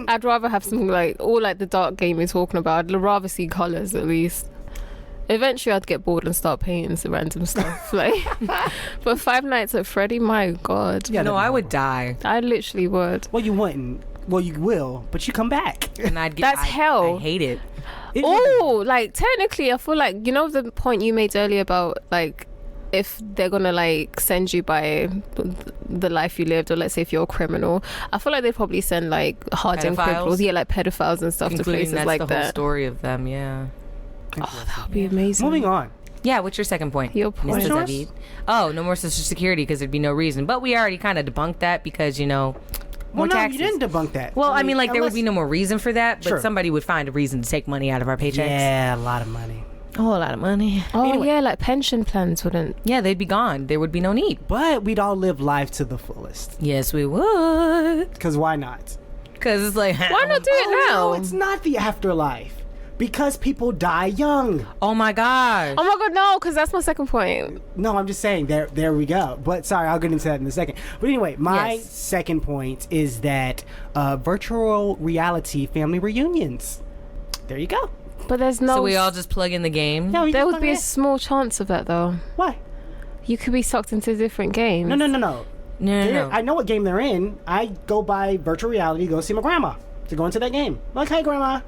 S1: I'd rather have something like all like the dark game you're talking about. I'd rather see colors at least. Eventually, I'd get bored and start painting some random stuff. Like, but Five Nights at Freddy, my god,
S3: Yeah,
S4: no,
S3: that'd be
S4: I would die,
S1: I literally would.
S3: Well, you wouldn't. Well, you will, but you come back.
S4: and I'd get.
S1: That's hell.
S4: I hate it.
S1: Oh, like technically, I feel like you know the point you made earlier about like if they're gonna like send you by the life you lived, or let's say if you're a criminal, I feel like they probably send like hardened
S4: Pedophiles?
S1: criminals, yeah, like pedophiles and stuff to
S4: Including
S1: places
S4: that's
S1: like
S4: the whole
S1: that.
S4: story of them. Yeah.
S1: Oh, that would be amazing.
S3: Moving on.
S4: Yeah, what's your second point?
S1: Your
S4: Mr.
S1: point.
S3: What's yours?
S4: David? Oh, no more Social Security because there'd be no reason. But we already kind of debunked that because, more
S3: Well, no,
S4: taxes.
S3: you didn't debunk that.
S4: Well, I mean, like, there would
S3: unless-
S4: be no more reason for that, but
S3: Sure.
S4: somebody would find a reason to take money out of our paychecks.
S3: Yeah, a lot of money.
S4: Oh, a lot of money.
S1: Oh
S3: Anyway.
S1: yeah, like pension plans wouldn't.
S4: Yeah, they'd be gone. There would be no need.
S3: But we'd all live life to the fullest.
S4: Yes, we would.
S3: Because why not?
S4: Because it's like,
S1: Why not do it now?
S3: No, it's not the afterlife. Because people die young.
S4: oh my gosh.
S1: Oh my god, no, because that's my second point.
S3: No, I'm just saying, there we go. But sorry, I'll get into that in a second. But anyway, my
S4: Yes.
S3: second point is that virtual reality family reunions. There you go.
S1: But there's no.
S4: So we all just plug in the game?
S3: No, you
S1: There
S3: just
S1: would
S3: plug
S1: be
S3: it
S1: a
S3: in.
S1: small chance of that though.
S3: Why?
S1: You could be sucked into different games.
S3: No.
S4: No,
S3: I know what game they're in. I go by virtual reality, go see my grandma to go into that game. Like, hey, grandma.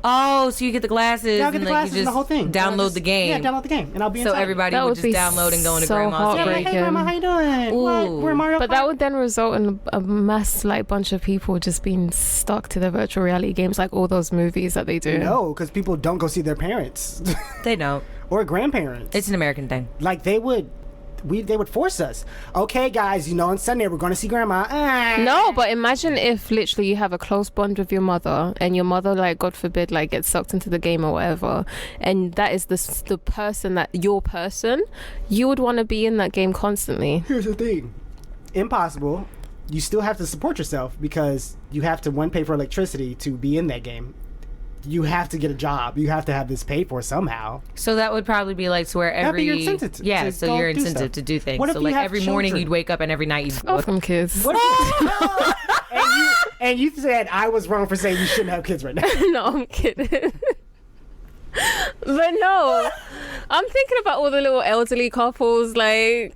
S4: Oh, so you get the glasses
S3: Yeah, I'll get
S4: and
S3: the
S4: like
S3: glasses
S4: you
S3: and
S4: just
S3: the whole thing.
S4: download the game.
S3: Yeah, download the game, and I'll be
S4: So
S3: inside.
S4: everybody
S1: That
S4: would
S1: would
S4: just
S1: be
S4: download and go into
S1: so
S4: grandma's
S3: Yeah,
S1: heartbreaking.
S3: like, hey, grandma, how you doing? What?
S4: Ooh.
S3: We're Mario
S1: But that
S3: Kart.
S1: would then result in a mass like bunch of people just being stuck to their virtual reality games, like all those movies that they do.
S3: No, because people don't go see their parents
S4: They don't.
S3: or grandparents.
S4: It's an American thing.
S3: Like they would force us. Okay, guys, on Sunday we're going to see grandma.
S1: No, but imagine if literally you have a close bond with your mother, and your mother, like God forbid, like gets sucked into the game or whatever, and that is the person that your person, you would want to be in that game constantly.
S3: Here's the thing. Impossible. You still have to support yourself because you have to pay for electricity to be in that game. You have to get a job. You have to have this paid for somehow.
S4: So that would probably be like to where
S3: That'd be
S4: every
S3: your incentive to
S4: so
S3: go
S4: your
S3: do
S4: incentive
S3: stuff.
S4: to do things.
S3: What if
S4: So
S3: you
S4: like
S3: have
S4: every morning
S3: children?
S4: you'd wake up and every night you'd
S1: Oh, from kids.
S3: What if and you said I was wrong for saying you shouldn't have kids right now.
S1: No, I'm kidding. But no, I'm thinking about all the little elderly couples, like,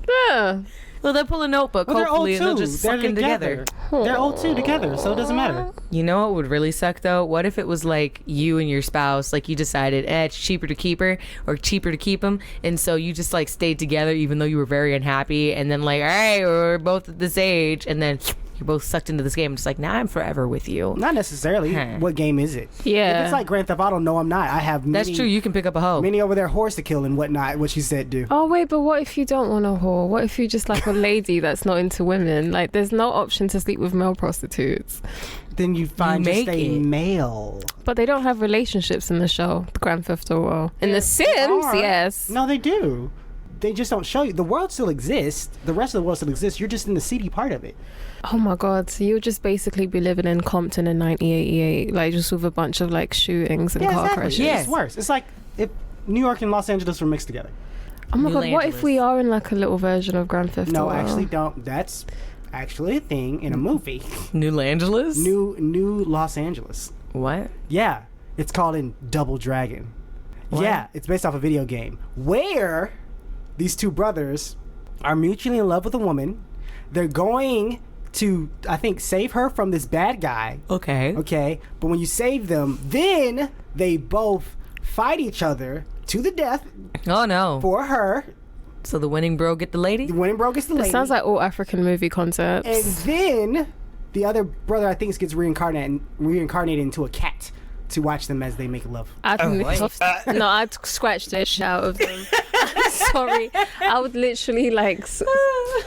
S1: yeah.
S4: Well, they'll pull a notebook,
S3: Well, they're old
S4: hopefully, and they'll
S3: too.
S4: just
S3: They're
S4: suck in together.
S3: They're old too together, so it doesn't matter.
S4: You know what would really suck though? What if it was like you and your spouse, like you decided, it's cheaper to keep her or cheaper to keep him, and so you just like stayed together even though you were very unhappy, and then like, all right, we're both at this age, and then you're both sucked into this game. It's like, now I'm forever with you.
S3: Not necessarily.
S4: Huh.
S3: What game is it?
S1: Yeah.
S3: If it's like Grand Theft Auto, no, I'm not. I have many,
S4: That's true. You can pick up a hoe.
S3: many over there horse to kill and whatnot. What she said, do.
S1: Oh wait, but what if you don't want a whore? What if you're just like a lady that's not into women? Like, there's no option to sleep with male prostitutes.
S3: Then you find
S4: You
S3: just
S4: make
S3: a
S4: it.
S3: male.
S1: But they don't have relationships in the show, the Grand Theft Auto. In The Sims,
S3: are.
S1: yes.
S3: No, they do. They just don't show you. The world still exists. The rest of the world still exists. You're just in the seedy part of it.
S1: Oh my god, so you'll just basically be living in Compton in 1988, like just with a bunch of like shootings and
S3: Yeah,
S1: car
S3: exactly.
S1: crashes.
S4: Yeah.
S3: It's worse. It's like if New York and Los Angeles were mixed together.
S1: Oh my
S4: New
S1: god, what if
S4: Angeles.
S1: we are in like a little version of Grand Theft
S3: No,
S1: Auto?
S3: actually, don't. That's actually a thing in a movie.
S4: New Angeles?
S3: New Los Angeles.
S4: What?
S3: Yeah, it's called in Double Dragon. Yeah, it's based off a video game where these two brothers are mutually in love with a woman. They're going to, I think, save her from this bad guy.
S4: Okay.
S3: Okay, but when you save them, then they both fight each other to the death
S4: Oh, no.
S3: for her.
S4: So the winning bro get the lady?
S3: The winning bro gets the
S1: It
S3: lady.
S1: sounds like all African movie concepts.
S3: And then the other brother, I think, gets reincarnated into a cat to watch them as they make love.
S1: I'd scratch the shit out of them. Sorry, I would literally like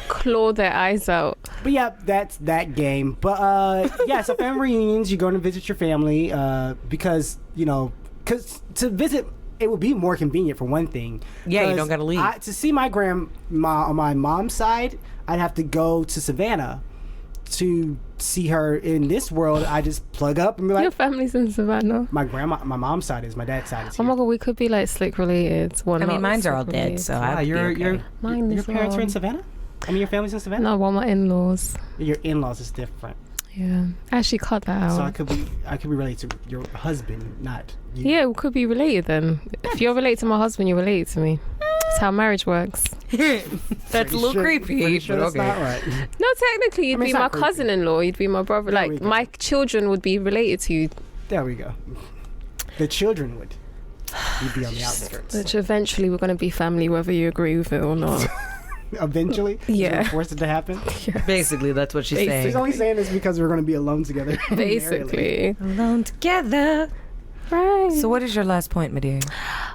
S1: claw their eyes out.
S3: But yeah, that's that game. But yeah, so family reunions, you're going to visit your family because, because to visit, it would be more convenient for one thing.
S4: Yeah, you
S3: 'Cause
S4: don't gotta leave.
S3: To see my grandma on my mom's side, I'd have to go to Savannah. To see her in this world, I just plug up and be
S1: Your
S3: like,
S1: family's in Savannah.
S3: my mom's side is, my dad's side is
S1: Oh
S3: here.
S1: my god, we could be like slick related. Well,
S4: I mean,
S1: not
S4: mine's are all
S1: slick
S4: dead,
S1: related.
S4: so I would
S3: your
S4: be okay.
S1: Mine
S3: your
S1: as
S3: parents are in
S1: well.
S3: Savannah? I mean, your family's in Savannah?
S1: No, well, my in-laws.
S3: Your in-laws is different.
S1: Yeah, actually cut that
S3: So I
S1: out.
S3: could be related to your husband, not you.
S1: Yeah, we could be related then. If you're related to my husband, you're related to me. That's how marriage works.
S4: That's a little creepy.
S3: Pretty sure
S4: but
S3: that's not right.
S1: No, technically, you'd
S3: I mean,
S1: be
S3: it's
S1: my
S3: not creepy.
S1: cousin-in-law. You'd be my brother.
S3: There we
S1: Like
S3: go.
S1: my children would be related to you,
S3: There we go. The children would. You'd be on the outskirts.
S1: which eventually we're going to be family, whether you agree with it or not.
S3: Eventually,
S1: Yeah.
S3: force it to happen.
S4: Basically, that's what she's
S1: Basically.
S3: She's
S4: saying.
S3: only saying this because we're going to be alone together. merrily.
S1: Basically,
S4: Alone together.
S1: right.
S4: So what is your last point, my dear?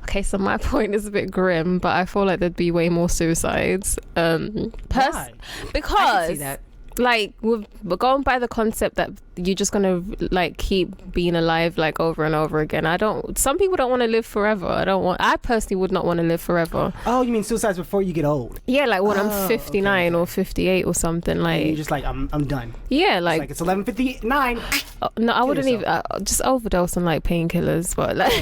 S1: Okay, so my point is a bit grim, but I feel like there'd be way more suicides.
S3: Why?
S1: Because
S4: I can see that.
S1: like we're going by the concept that you're just gonna like keep being alive like over and over again. Some people don't want to live forever. I personally would not want to live forever.
S3: Oh, you mean suicides before you get old?
S1: Yeah, like when
S3: Oh,
S1: I'm 59 or 58 or something,
S3: And
S1: like
S3: you're just like, I'm done.
S1: yeah,
S3: It's
S1: like,
S3: like it's 11:59.
S1: no, I wouldn't even
S3: yourself.
S1: just overdose on like painkillers, but like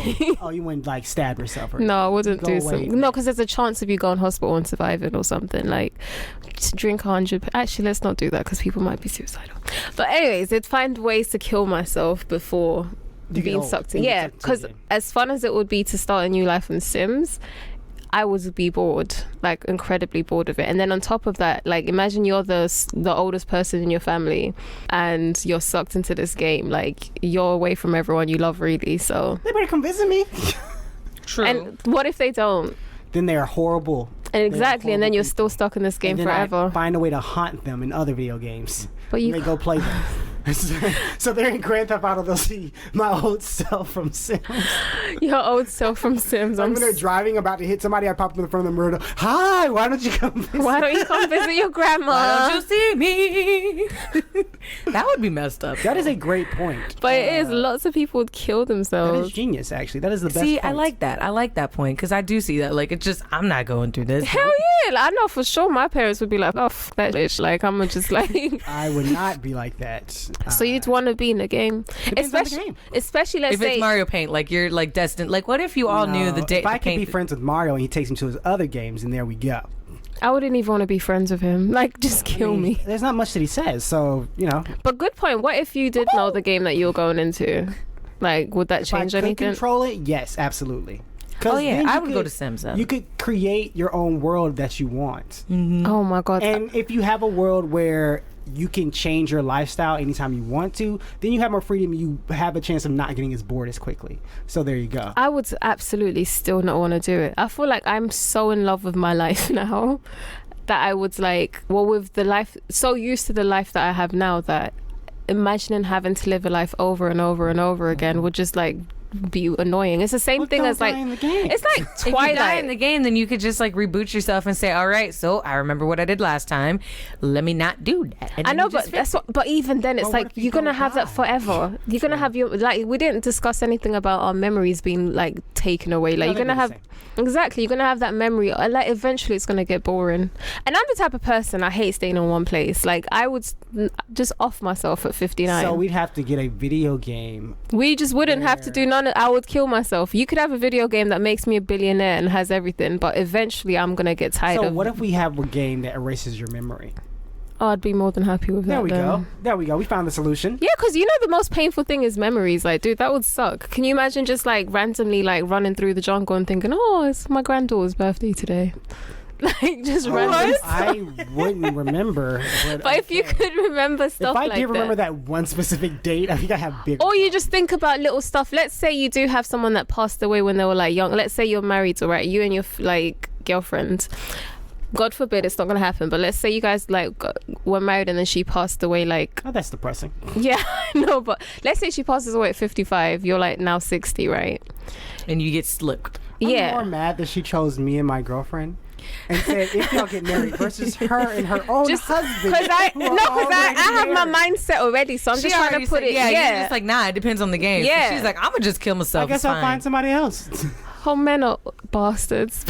S3: Oh, you wouldn't like stab yourself or
S1: no, I wouldn't
S3: Go
S1: do
S3: away.
S1: something. No, because there's a chance if you go in hospital and survive it or something. Like, just drink 100. Actually, let's not do that because people might be suicidal. But anyways, they'd find ways to kill myself before
S3: You get
S1: being
S3: old.
S1: sucked in.
S3: You get
S1: Yeah,
S3: sucked in,
S1: because
S3: yeah.
S1: as fun as it would be to start a new life in Sims, I would be bored, like incredibly bored of it. And then on top of that, like imagine you're the oldest person in your family and you're sucked into this game. Like you're away from everyone you love really. So,
S3: They better come visit me.
S4: True.
S1: and what if they don't?
S3: Then they're horrible.
S1: And exactly, and then
S3: horrible
S1: you're
S3: people.
S1: still stuck in this game
S3: And then I
S1: forever.
S3: find a way to haunt them in other video games.
S1: But
S3: And
S1: you
S3: they go play them. So they're in Grand Theft Auto. They'll see my old self from Sims.
S1: your old self from Sims.
S3: Like when they're driving, about to hit somebody, I pop up in front of the murder. Hi, why don't you come visit?
S1: Why don't you come visit your grandma?
S4: Why don't you see me? That would be messed up.
S3: That is a great point.
S1: But it is. Lots of people would kill
S3: That
S1: themselves.
S3: is genius, actually. That is the best
S4: See, I
S3: point.
S4: like that. I like that point because I do see that. Like, it's just, I'm not going through this.
S1: Hell yeah! Like, I know for sure my parents would be like, "Oh, f- that bitch!" Like I'm just like.
S3: I would not be like that.
S1: So you'd want to be in the game,
S3: Depends on the game.
S1: especially let's
S4: If
S1: say
S4: it's Mario Paint, like you're like destined. Like, what if you all knew the day?
S3: If I
S4: the
S3: could be
S4: paint-
S3: friends with Mario and he takes me to his other games, and there we go.
S1: I wouldn't even want to be friends with him. Like just kill
S3: I mean,
S1: me.
S3: There's not much that he says, so
S1: But good point. What if you did know the game that you're going into? Like, would that
S3: if I
S1: change
S3: could
S1: anything?
S3: control it, yes, absolutely. 'Cause
S4: Oh yeah,
S3: then
S4: I
S3: you
S4: would go
S3: could-
S4: to Sims though.
S3: You could create your own world that you want.
S1: Oh my god.
S3: And if you have a world where you can change your lifestyle anytime you want to, then you have more freedom. You have a chance of not getting as bored as quickly. So there you go.
S1: I would absolutely still not want to do it. I feel like I'm so in love with my life now. that I would like, well, with the life, so used to the life that I have now, that imagining having to live a life over and over and over again would just like be annoying. It's the same
S3: Well,
S1: thing
S3: don't
S1: as like
S3: die in the game.
S1: it's like
S4: If you die in
S1: Twilight.
S4: the game, then you could just like reboot yourself and say, all right, so I remember what I did last time. Let me not do that. And
S1: I
S4: then
S1: know,
S4: you
S1: but
S4: just
S1: that's what. But even then, it's
S3: But what
S1: like
S3: if you
S1: you're gonna
S3: don't
S1: have that
S3: die?
S1: forever. You're gonna have your like. We didn't discuss anything about our memories being like taken away. Like
S3: No,
S1: you're
S3: they're
S1: gonna
S3: the
S1: have
S3: same.
S1: exactly. You're gonna have that memory. Like eventually, it's gonna get boring. And I'm the type of person I hate staying in one place. Like I would just off myself at 59.
S3: So we'd have to get a video game.
S1: We just wouldn't have to do none of, I would kill myself. You could have a video game that makes me a billionaire and has everything, but eventually I'm gonna get tired
S3: So
S1: of.
S3: what if we have a game that erases your memory?
S1: Oh, I'd be more than happy with
S3: There
S1: that.
S3: we
S1: then.
S3: go. There we go. We found the solution.
S1: Yeah, because you know the most painful thing is memories. Like, dude, that would suck. Can you imagine just like randomly like running through the jungle and thinking, oh, it's my granddaughter's birthday today? Like just random.
S3: I wouldn't remember.
S1: But if you could remember stuff
S3: if I
S1: like
S3: did remember
S1: that.
S3: that one specific date, I think I have big.
S1: Or you just think about little stuff. Let's say you do have someone that passed away when they were like young. Let's say you're married, all right? You and your like girlfriend. God forbid it's not gonna happen. But let's say you guys like were married and then she passed away. Like,
S3: Oh, that's depressing.
S1: yeah, no. But let's say she passes away at 55. You're like now 60, right?
S4: and you get slipped.
S3: I'm
S1: Yeah.
S3: more mad that she chose me and my girlfriend and said if y'all get married versus her and her own
S1: Just
S3: husband.
S1: because I
S3: who are
S1: I have my
S3: already
S1: mindset already, so I'm
S4: She
S1: just trying
S4: already
S1: to put
S4: said-
S1: it.
S4: Yeah,
S1: Yeah,
S4: you're just like, nah, it depends on the game. So
S1: Yeah.
S4: she's like, I'm gonna just kill myself.
S3: I guess
S4: It's
S3: I'll
S4: fine.
S3: find somebody else.
S1: oh, men are bastards.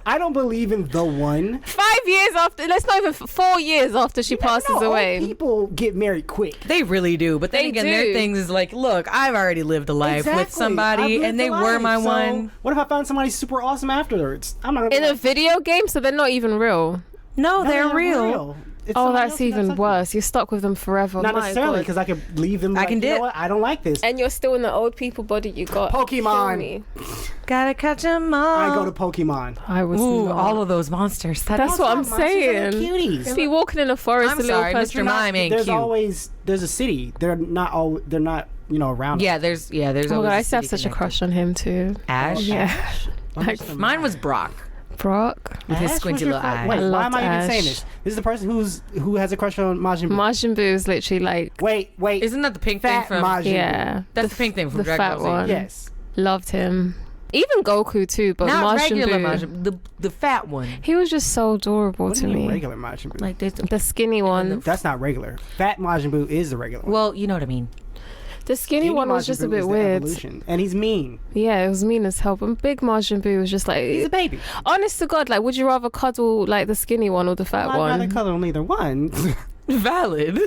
S3: I don't believe in the one.
S1: 5 years after, let's not even 4 years after she passes
S3: No, old
S1: away.
S3: people get married quick.
S4: They really do, but then
S1: They
S4: again,
S1: do.
S4: their things is like, look, I've already lived a life with
S3: Exactly. I've
S4: somebody,
S3: lived
S4: and they
S3: a
S4: were
S3: life,
S4: my
S3: so
S4: one.
S3: What if I found somebody super awesome afterwards? I'm not gonna be
S1: In a
S3: like,
S1: video game, so they're not even real.
S4: No,
S3: "No,
S4: they're
S3: not
S4: real.
S3: It's
S1: Oh,
S3: somebody
S1: that's
S3: else who got
S1: even
S3: sucked.
S1: worse. You're stuck with them forever.
S3: Not
S1: My
S3: necessarily
S1: God.
S3: because I could leave them.
S4: I
S3: Like,
S4: can
S3: you know
S4: dip.
S3: what? I don't like this.
S1: And you're still in the old people body you got.
S3: Pokemon.
S1: Kill me.
S4: Gotta catch 'em all.
S3: I go to Pokemon.
S1: I was
S4: Ooh,
S1: not.
S4: all of those monsters.
S1: That's what I'm
S3: Monsters are
S1: saying.
S3: Cuties.
S1: Be walking in a forest,
S4: I'm
S1: a little
S4: sorry,
S1: person.
S4: Mr. Mime ain't
S3: There's
S4: cute.
S3: always a city. They're not around.
S4: Yeah, there's
S1: Oh my
S4: always
S1: God, I
S4: a
S1: used to have
S4: city
S1: such a
S4: connected.
S1: crush on him too.
S4: Ash.
S1: Yeah,
S3: Like,
S4: Mine was Brock
S1: Brock.
S4: with his
S3: Ash was
S4: squinty
S3: your
S4: little
S3: crush?
S4: eyes.
S3: Wait,
S1: I
S3: why
S1: loved
S3: am I even
S1: Ash.
S3: saying this? This is the person who has a crush on Majin Buu.
S1: Majin Buu is literally like,
S3: Wait.
S4: Isn't that the pink
S3: Fat
S4: thing from?
S3: Majin Buu.
S1: yeah,
S4: That's the pink thing from
S1: the
S4: Dragon
S1: fat
S4: Ball Z.
S1: one.
S3: Yes.
S1: Loved him. Even Goku too, but
S4: Not
S1: Majin
S4: regular
S1: Buu.
S4: Majin, the fat one.
S1: He was just so adorable
S3: What do
S1: to
S3: you mean
S1: me.
S3: regular Majin Buu?
S4: Like this.
S1: The skinny one.
S3: That's not regular. Fat Majin Buu is the regular one.
S4: Well, you know what I mean.
S1: The skinny one was
S3: Majin
S1: just a
S3: Buu
S1: bit
S3: is the
S1: weird.
S3: evolution. And he's mean.
S1: Yeah, it was mean as hell. But big Majin Buu was just like,
S3: He's a baby.
S1: honest to God, like, would you rather cuddle like the skinny one or the fat
S3: I'd rather
S1: one?
S3: cuddle neither one.
S4: Valid.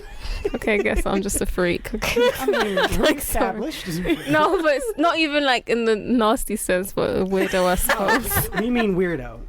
S1: Okay, I guess I'm just a freak. Okay.
S3: I mean, we're
S1: Like, sorry.
S3: established.
S1: No, but it's not even like in the nasty sense, but a weirdo, I suppose.
S3: We mean weirdo.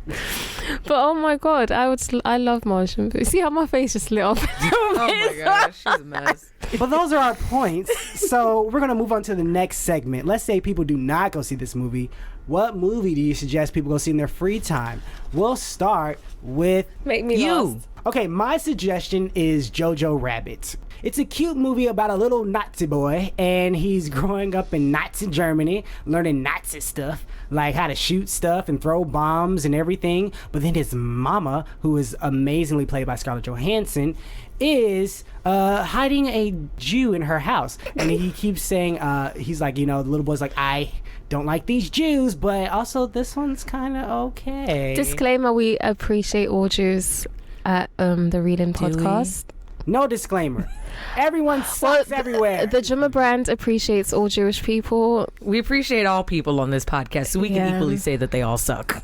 S1: But oh my God, I love Majin Buu. See how my face just lit up?
S4: Oh my gosh, she's a mess.
S3: But those are our points. So we're going to move on to the next segment. Let's say people do not go see this movie. What movie do you suggest people go see in their free time? We'll start with
S1: Make me
S4: You.
S1: lost.
S3: Okay, my suggestion is Jojo Rabbit. It's a cute movie about a little Nazi boy, and he's growing up in Nazi Germany, learning Nazi stuff, like how to shoot stuff and throw bombs and everything. But then his mama, who is amazingly played by Scarlett Johansson, is hiding a Jew in her house. And he keeps saying, he's like, the little boy's like, I don't like these Jews, but also this one's kind of okay.
S1: Disclaimer: we appreciate all Jews at the Reading Podcast.
S3: No disclaimer. Everyone sucks everywhere.
S1: The Jumma brand appreciates all Jewish people.
S4: We appreciate all people on this podcast, so we can
S1: Yeah.
S4: equally say that they all suck.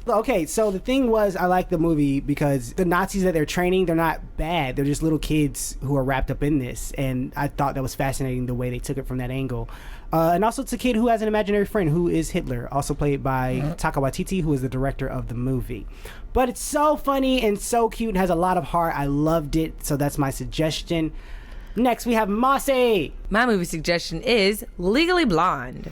S3: Okay, so the thing was, I like the movie because the Nazis that they're training, they're not bad. They're just little kids who are wrapped up in this. And I thought that was fascinating the way they took it from that angle. And also, it's a kid who has an imaginary friend who is Hitler, also played by Taika Waititi, who is the director of the movie. But it's so funny and so cute and has a lot of heart. I loved it, so that's my suggestion. Next, we have Mossy.
S4: My movie suggestion is Legally Blonde.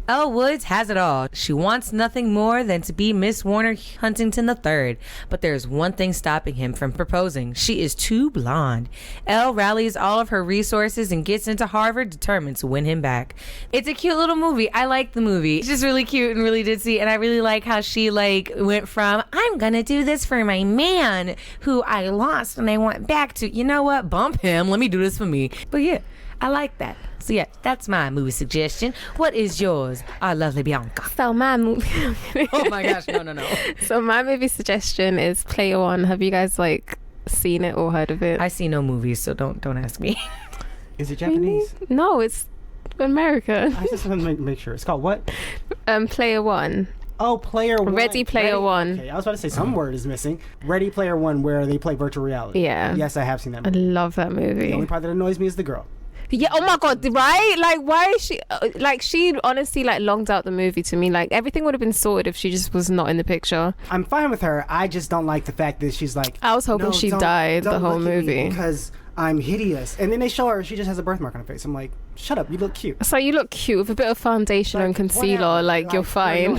S4: Elle Woods has it all. She wants nothing more than to be Miss Warner Huntington III, but there's one thing stopping him from proposing. She is too blonde. Elle rallies all of her resources and gets into Harvard determined to win him back. It's a cute little movie. I like the movie. It's just really cute and really ditzy, and I really like how she went from, I'm gonna do this for my man who I lost and I went back to, you know what, bump him, let me do this for me. But yeah, I like that. So yeah, that's my movie suggestion. What is yours, our lovely Bianca?
S1: So my movie.
S4: Oh my gosh, no.
S1: So my movie suggestion is Player One. Have you guys seen it or heard of it?
S4: I see no movies, so don't ask me.
S3: Is it Japanese?
S1: No, it's American.
S3: I just want to make sure. It's called what?
S1: Player One.
S3: Oh, Player One.
S1: Ready Player One.
S3: Okay, I was about to say some word is missing. Ready Player One, where they play virtual reality.
S1: Yeah.
S3: Yes, I have seen that
S1: I
S3: movie.
S1: love that movie.
S3: The only part that annoys me is the girl.
S1: Yeah, oh my god, right? Why is she she honestly longed out the movie to me. Everything would have been sorted if she just was not in the picture.
S3: I'm fine with her. I just don't like the fact that she's like,
S1: I was hoping
S3: "No,
S1: she
S3: don't-
S1: died the
S3: don't
S1: whole
S3: look at me
S1: movie.
S3: because I'm hideous." And then they show her, she just has a birthmark on her face. I'm like, shut up, you look cute.
S1: So you look cute with a bit of foundation and concealer,
S3: whatever.
S1: you're fine.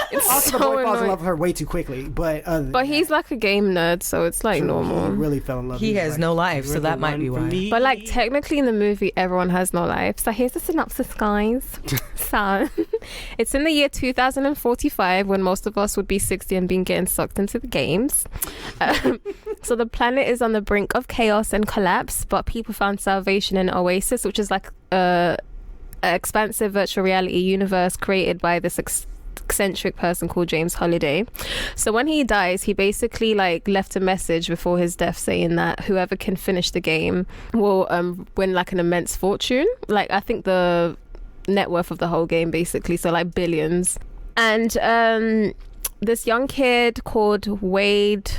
S1: It's
S3: Also,
S1: so
S3: the boy falls in
S1: annoying.
S3: love with her way too quickly. But
S1: He's a game nerd, so it's normal.
S3: He really fell in love.
S4: He
S3: He's
S4: has
S3: like,
S4: no life,
S3: "You're
S4: so
S3: the
S4: that might
S3: one
S4: be
S3: for
S4: why."
S3: me."
S1: But technically in the movie, everyone has no life. So here's the synopsis, guys. So it's in the year 2045 when most of us would be 60 and being getting sucked into the games. So the planet is on the brink of chaos and collapse, but people found salvation in Oasis, which is a expansive virtual reality universe created by this eccentric person called James Holliday. So when he dies, he basically left a message before his death saying that whoever can finish the game will win an immense fortune. I think the net worth of the whole game basically, so billions. And this young kid called Wade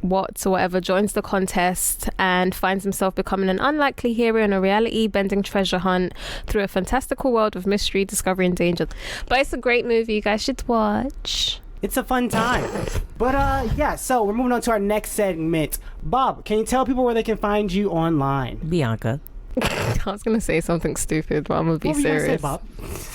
S1: Watts or whatever joins the contest and finds himself becoming an unlikely hero in a reality-bending treasure hunt through a fantastical world of mystery, discovery, and danger. But it's a great movie. You guys should watch.
S3: It's a fun time. But yeah, so we're moving on to our next segment. Bob, can you tell people where they can find you online?
S4: Bianca.
S1: I was gonna say something stupid, but I'm gonna be
S3: What were you gonna say,
S1: serious.
S3: Bob?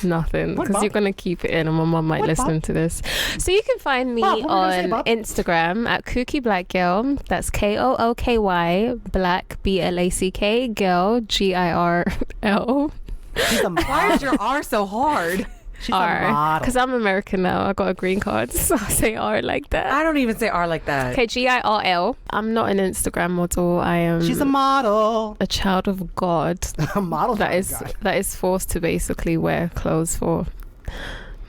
S1: Nothing,
S3: What,
S1: because
S3: Bob?
S1: you're gonna keep it in, and my mom might
S3: What,
S1: listen
S3: Bob?
S1: to this. So you can find me
S3: Bob, what were you gonna say,
S1: on
S3: Bob?
S1: Instagram at Kooky Black Girl. That's KOOKY Black BLACK Girl GIRL.
S3: She's a
S4: Why is
S3: model.
S4: your R so hard?
S3: She's a
S1: R,
S3: model.
S1: because I'm American now. I got a green card, so I say R like that.
S4: I don't even say R like that.
S1: Okay, GIRL. I'm not an Instagram model. I am
S3: She's a model.
S1: a child of God
S3: A model.
S1: that is forced to basically wear clothes for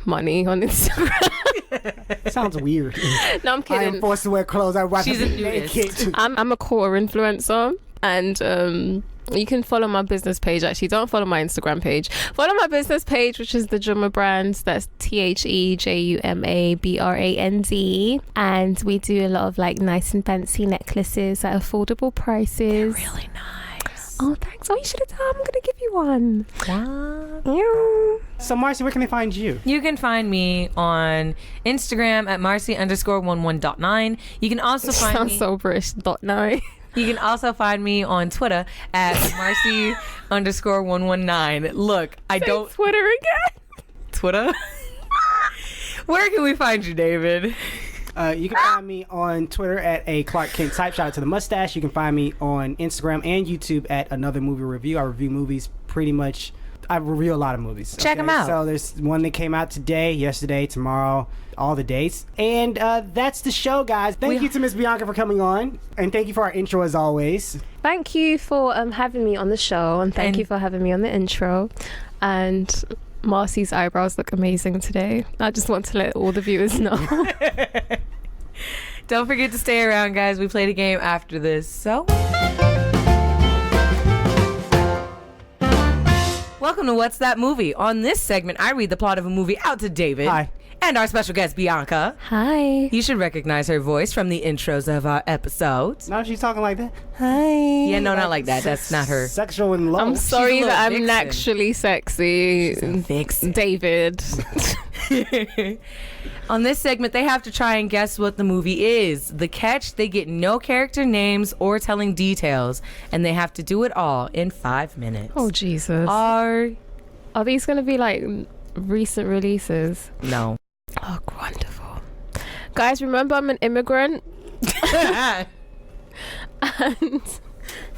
S1: money on Instagram.
S3: Sounds weird.
S1: No, I'm
S3: I
S1: kidding.
S3: am forced to wear clothes. I watch
S4: She's a nudist.
S1: I'm a core influencer, and you can follow my business page. Actually, don't follow my Instagram page. Follow my business page, which is the Juma Brands. That's TheJumabrand, and we do a lot of nice and fancy necklaces at affordable prices.
S4: Really nice.
S1: Oh, thanks. Oh, you should have done. I'm gonna give you one.
S4: What?
S1: Yeah.
S3: So, Marcy, where can they find you?
S4: You can find me on Instagram at Marcy_11.9. You can also find
S1: Sounds
S4: me.
S1: so British. .9.
S4: You can also find me on Twitter at Marcy_119. Look, I don't
S1: Twitter again.
S4: Twitter. Where can we find you, David?
S3: You can find me on Twitter at a Clark Kent type. Shout out to the mustache. You can find me on Instagram and YouTube at Another Movie Review. I review movies pretty much. I review a lot of movies.
S4: Check 'em out.
S3: So there's one that came out today, yesterday, tomorrow, all the dates. And that's the show, guys. Thank you to Miss Bianca for coming on. And thank you for our intro as always.
S1: Thank you for having me on the show, and thank you for having me on the intro. And Marcy's eyebrows look amazing today. I just want to let all the viewers know.
S4: Don't forget to stay around, guys. We played a game after this, so. Welcome to What's That Movie? On this segment, I read the plot of a movie out to David.
S3: Hi.
S4: And our special guest, Bianca.
S1: Hi.
S4: You should recognize her voice from the intros of our episodes.
S3: Now she's talking like that. Hi.
S4: Yeah, no, not like that. That's not her.
S3: Sexual and low.
S1: I'm sorry
S4: little
S1: that I'm
S4: vixen.
S1: naturally sexy.
S4: Vixen.
S1: David.
S4: On this segment, they have to try and guess what the movie is. The catch, they get no character names or telling details, and they have to do it all in 5 minutes.
S1: Oh, Jesus.
S4: Are
S1: Are these going to be recent releases.
S4: No.
S1: Oh, wonderful. Guys, remember I'm an immigrant. And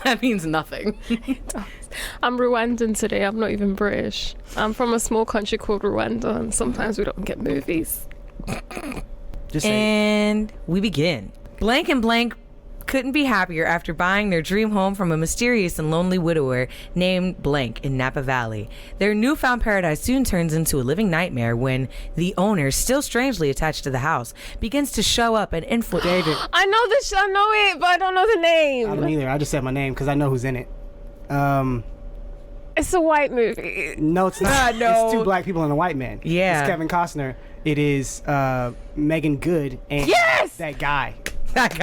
S4: That means nothing.
S1: I'm Rwandan today. I'm not even British. I'm from a small country called Rwanda, and sometimes we don't get movies.
S3: Just say
S4: And we begin. Blank and Blank couldn't be happier after buying their dream home from a mysterious and lonely widower named Blank in Napa Valley. Their newfound paradise soon turns into a living nightmare when the owner, still strangely attached to the house, begins to show up and influence.
S1: I know this. I know it, but I don't know the
S3: I don't
S1: name.
S3: either. I just said my name because I know who's in it.
S1: It's a white movie.
S3: No, it's not.
S4: No.
S3: It's two black people and a white man.
S4: Yeah.
S3: It's Kevin Costner. It is Megan Good and
S1: Yes!
S3: that guy.
S4: That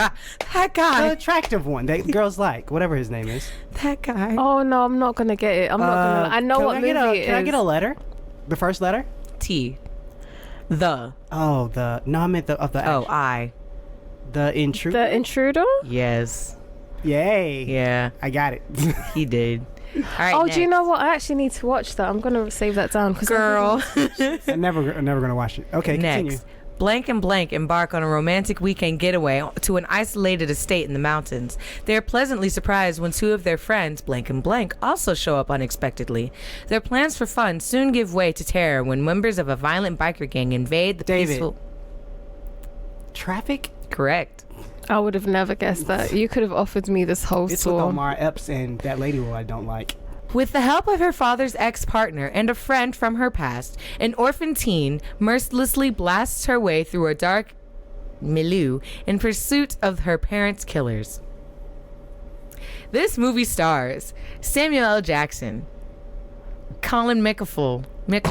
S4: guy.
S3: The attractive one that girls like, whatever his name is.
S4: That guy.
S1: Oh no, I'm not gonna get it. I'm not gonna. I know
S3: can
S1: what
S3: I
S1: movie
S3: get a,
S1: it
S3: Can I
S1: is.
S3: get a letter? The first letter?
S4: T. The.
S3: Oh, the no, I meant the of the
S4: Oh, I.
S3: the intruder.
S1: The Intruder?
S4: Yes.
S3: Yay!
S4: Yeah,
S3: I got it.
S4: he did. All right.
S1: Oh, do you know
S4: next.
S1: what? I actually need to watch that. I'm gonna save that down.
S4: Girl.
S3: I'm never gonna watch it. Okay, continue.
S4: Next, Blank and Blank embark on a romantic weekend getaway to an isolated estate in the mountains. They are pleasantly surprised when two of their friends, Blank and Blank, also show up unexpectedly. Their plans for fun soon give way to terror when members of a violent biker gang invade the
S3: David.
S4: peaceful...
S3: Traffic.
S4: Correct.
S1: I would have never guessed that. You could have offered me this whole
S3: It's with
S1: tour.
S3: Omar Epps and that lady who I don't like.
S4: With the help of her father's ex-partner and a friend from her past, an orphan teen mercilessly blasts her way through a dark milieu in pursuit of her parents' killers. This movie stars Samuel L. Jackson, Colin McAfee,
S3: Doing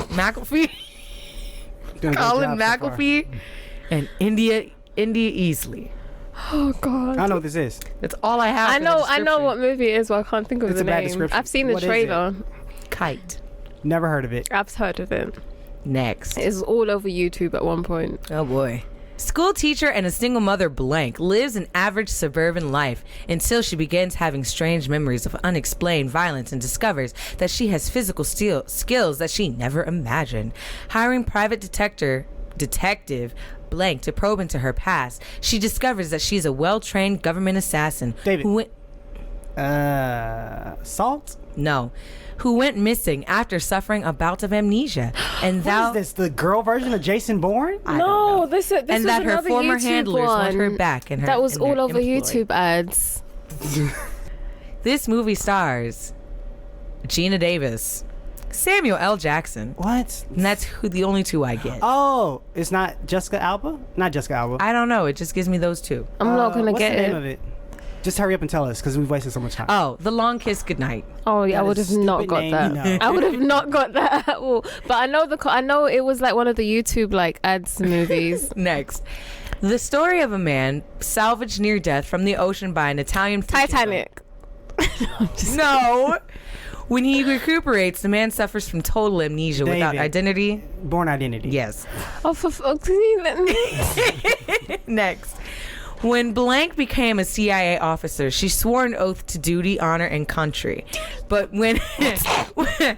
S3: a good
S4: Colin
S3: job so far.
S4: McAfee, and India Easley.
S1: Oh God.
S3: I don't know what this is.
S4: That's all I have.
S1: I
S4: for the
S1: know
S4: description.
S1: what movie it is, but I can't think of
S3: It's
S1: the
S3: a bad
S1: name.
S3: description.
S1: I've seen the
S3: What is it?
S1: trailer.
S4: Kite.
S3: Never heard of it.
S1: I've heard of it.
S4: Next.
S1: It's all over YouTube at one point.
S4: Oh boy. School teacher and a single mother Blank lives an average suburban life until she begins having strange memories of unexplained violence and discovers that she has physical skills that she never imagined. Hiring private detective Blank to probe into her past, she discovers that she's a well-trained government assassin
S3: David.
S4: who went
S3: Salt?
S4: who went missing after suffering a bout of amnesia. And
S3: What is this? The girl version of Jason Bourne?
S1: No, this
S4: and
S1: was
S4: that her
S1: another
S4: former
S1: YouTube
S4: handlers want her
S1: one
S4: back in her
S1: that was
S4: in their
S1: all over
S4: employ.
S1: YouTube ads.
S4: This movie stars Gina Davis, Samuel L. Jackson,
S3: What?
S4: and that's the only two I get.
S3: Oh, it's not Jessica Alba? Not Jessica Alba.
S4: I don't know. It just gives me those two.
S1: I'm not gonna
S3: what's
S1: get
S3: the name
S1: it.
S3: of it? Just hurry up and tell us because we've wasted so much time.
S4: Oh, The Long Kiss Goodnight.
S1: Oh yeah, I
S3: That
S1: would
S3: is
S1: have
S3: a
S1: not
S3: stupid
S1: got
S3: name,
S1: that.
S3: you know.
S1: I would have not got that at all. But I know it was like one of the YouTube like ads movies.
S4: Next, the story of a man salvaged near death from the ocean by an Italian fishing
S1: Titanic.
S4: boat. No. When he recuperates, the man suffers from total amnesia without
S3: David.
S4: identity.
S3: Born Identity.
S4: Yes.
S1: Oh, for fuck's sake.
S4: Next. When Blank became a CIA officer, she swore an oath to duty, honor, and country. But when a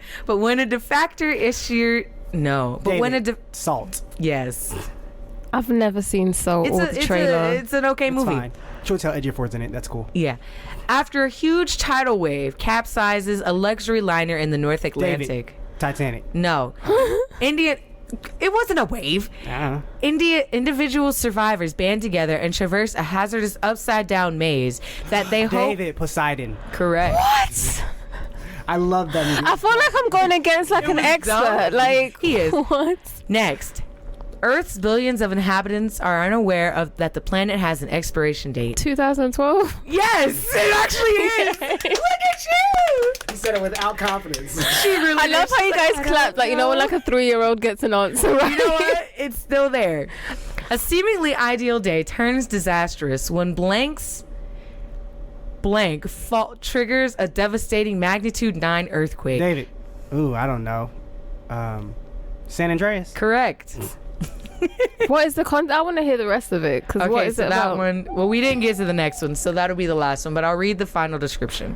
S4: defector issued
S3: Salt.
S4: yes,
S1: I've never seen Soul or the trailer.
S4: it's an okay
S3: It's
S4: movie.
S3: fine. Chiwetel Ejiofor's in it. That's cool.
S4: Yeah. After a huge tidal wave capsizes a luxury liner in the North Atlantic.
S3: David. Titanic.
S4: No. It wasn't a wave.
S3: I don't know.
S4: Individual survivors band together and traverse a hazardous upside down maze that they hope.
S3: David Poseidon.
S4: Correct.
S1: What?
S3: I love that movie.
S1: I feel like I'm going against like an
S4: was
S1: expert.
S4: dumb.
S1: Like
S4: He is.
S1: What?
S4: Next. Earth's billions of inhabitants are unaware of that the planet has an expiration date.
S1: 2012.
S4: Yes, it actually is. Look at you.
S3: You said it without confidence.
S4: She really
S1: I love
S4: did.
S1: how you
S4: She's
S1: guys clap, like you know when like a 3-year-old gets an answer, right?
S4: You know what? It's still there. A seemingly ideal day turns disastrous when Blank fault triggers a devastating magnitude 9 earthquake.
S3: David. Ooh, I don't know. San Andreas.
S4: Correct.
S1: What is the I want to hear the rest of it because what
S4: Okay,
S1: is
S4: so
S1: it
S4: that
S1: about?
S4: one. Well, we didn't get to the next one, so that'll be the last one. But I'll read the final description.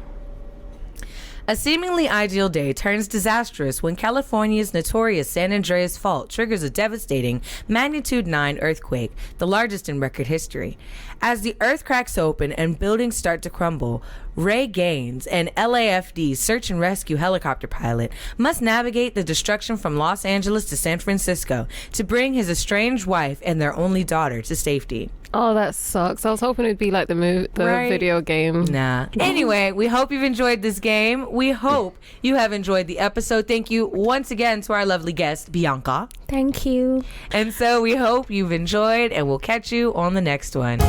S4: A seemingly ideal day turns disastrous when California's notorious San Andreas Fault triggers a devastating magnitude 9 earthquake, the largest in record history. As the earth cracks open and buildings start to crumble, Ray Gaines, an LAFD search and rescue helicopter pilot, must navigate the destruction from Los Angeles to San Francisco to bring his estranged wife and their only daughter to safety.
S1: Oh, that sucks. I was hoping it'd be like the
S4: Right.
S1: video game.
S4: Nah. Anyway, we hope you've enjoyed this game. We hope you have enjoyed the episode. Thank you once again to our lovely guest, Bianca.
S1: Thank you.
S4: And so we hope you've enjoyed, and we'll catch you on the next one.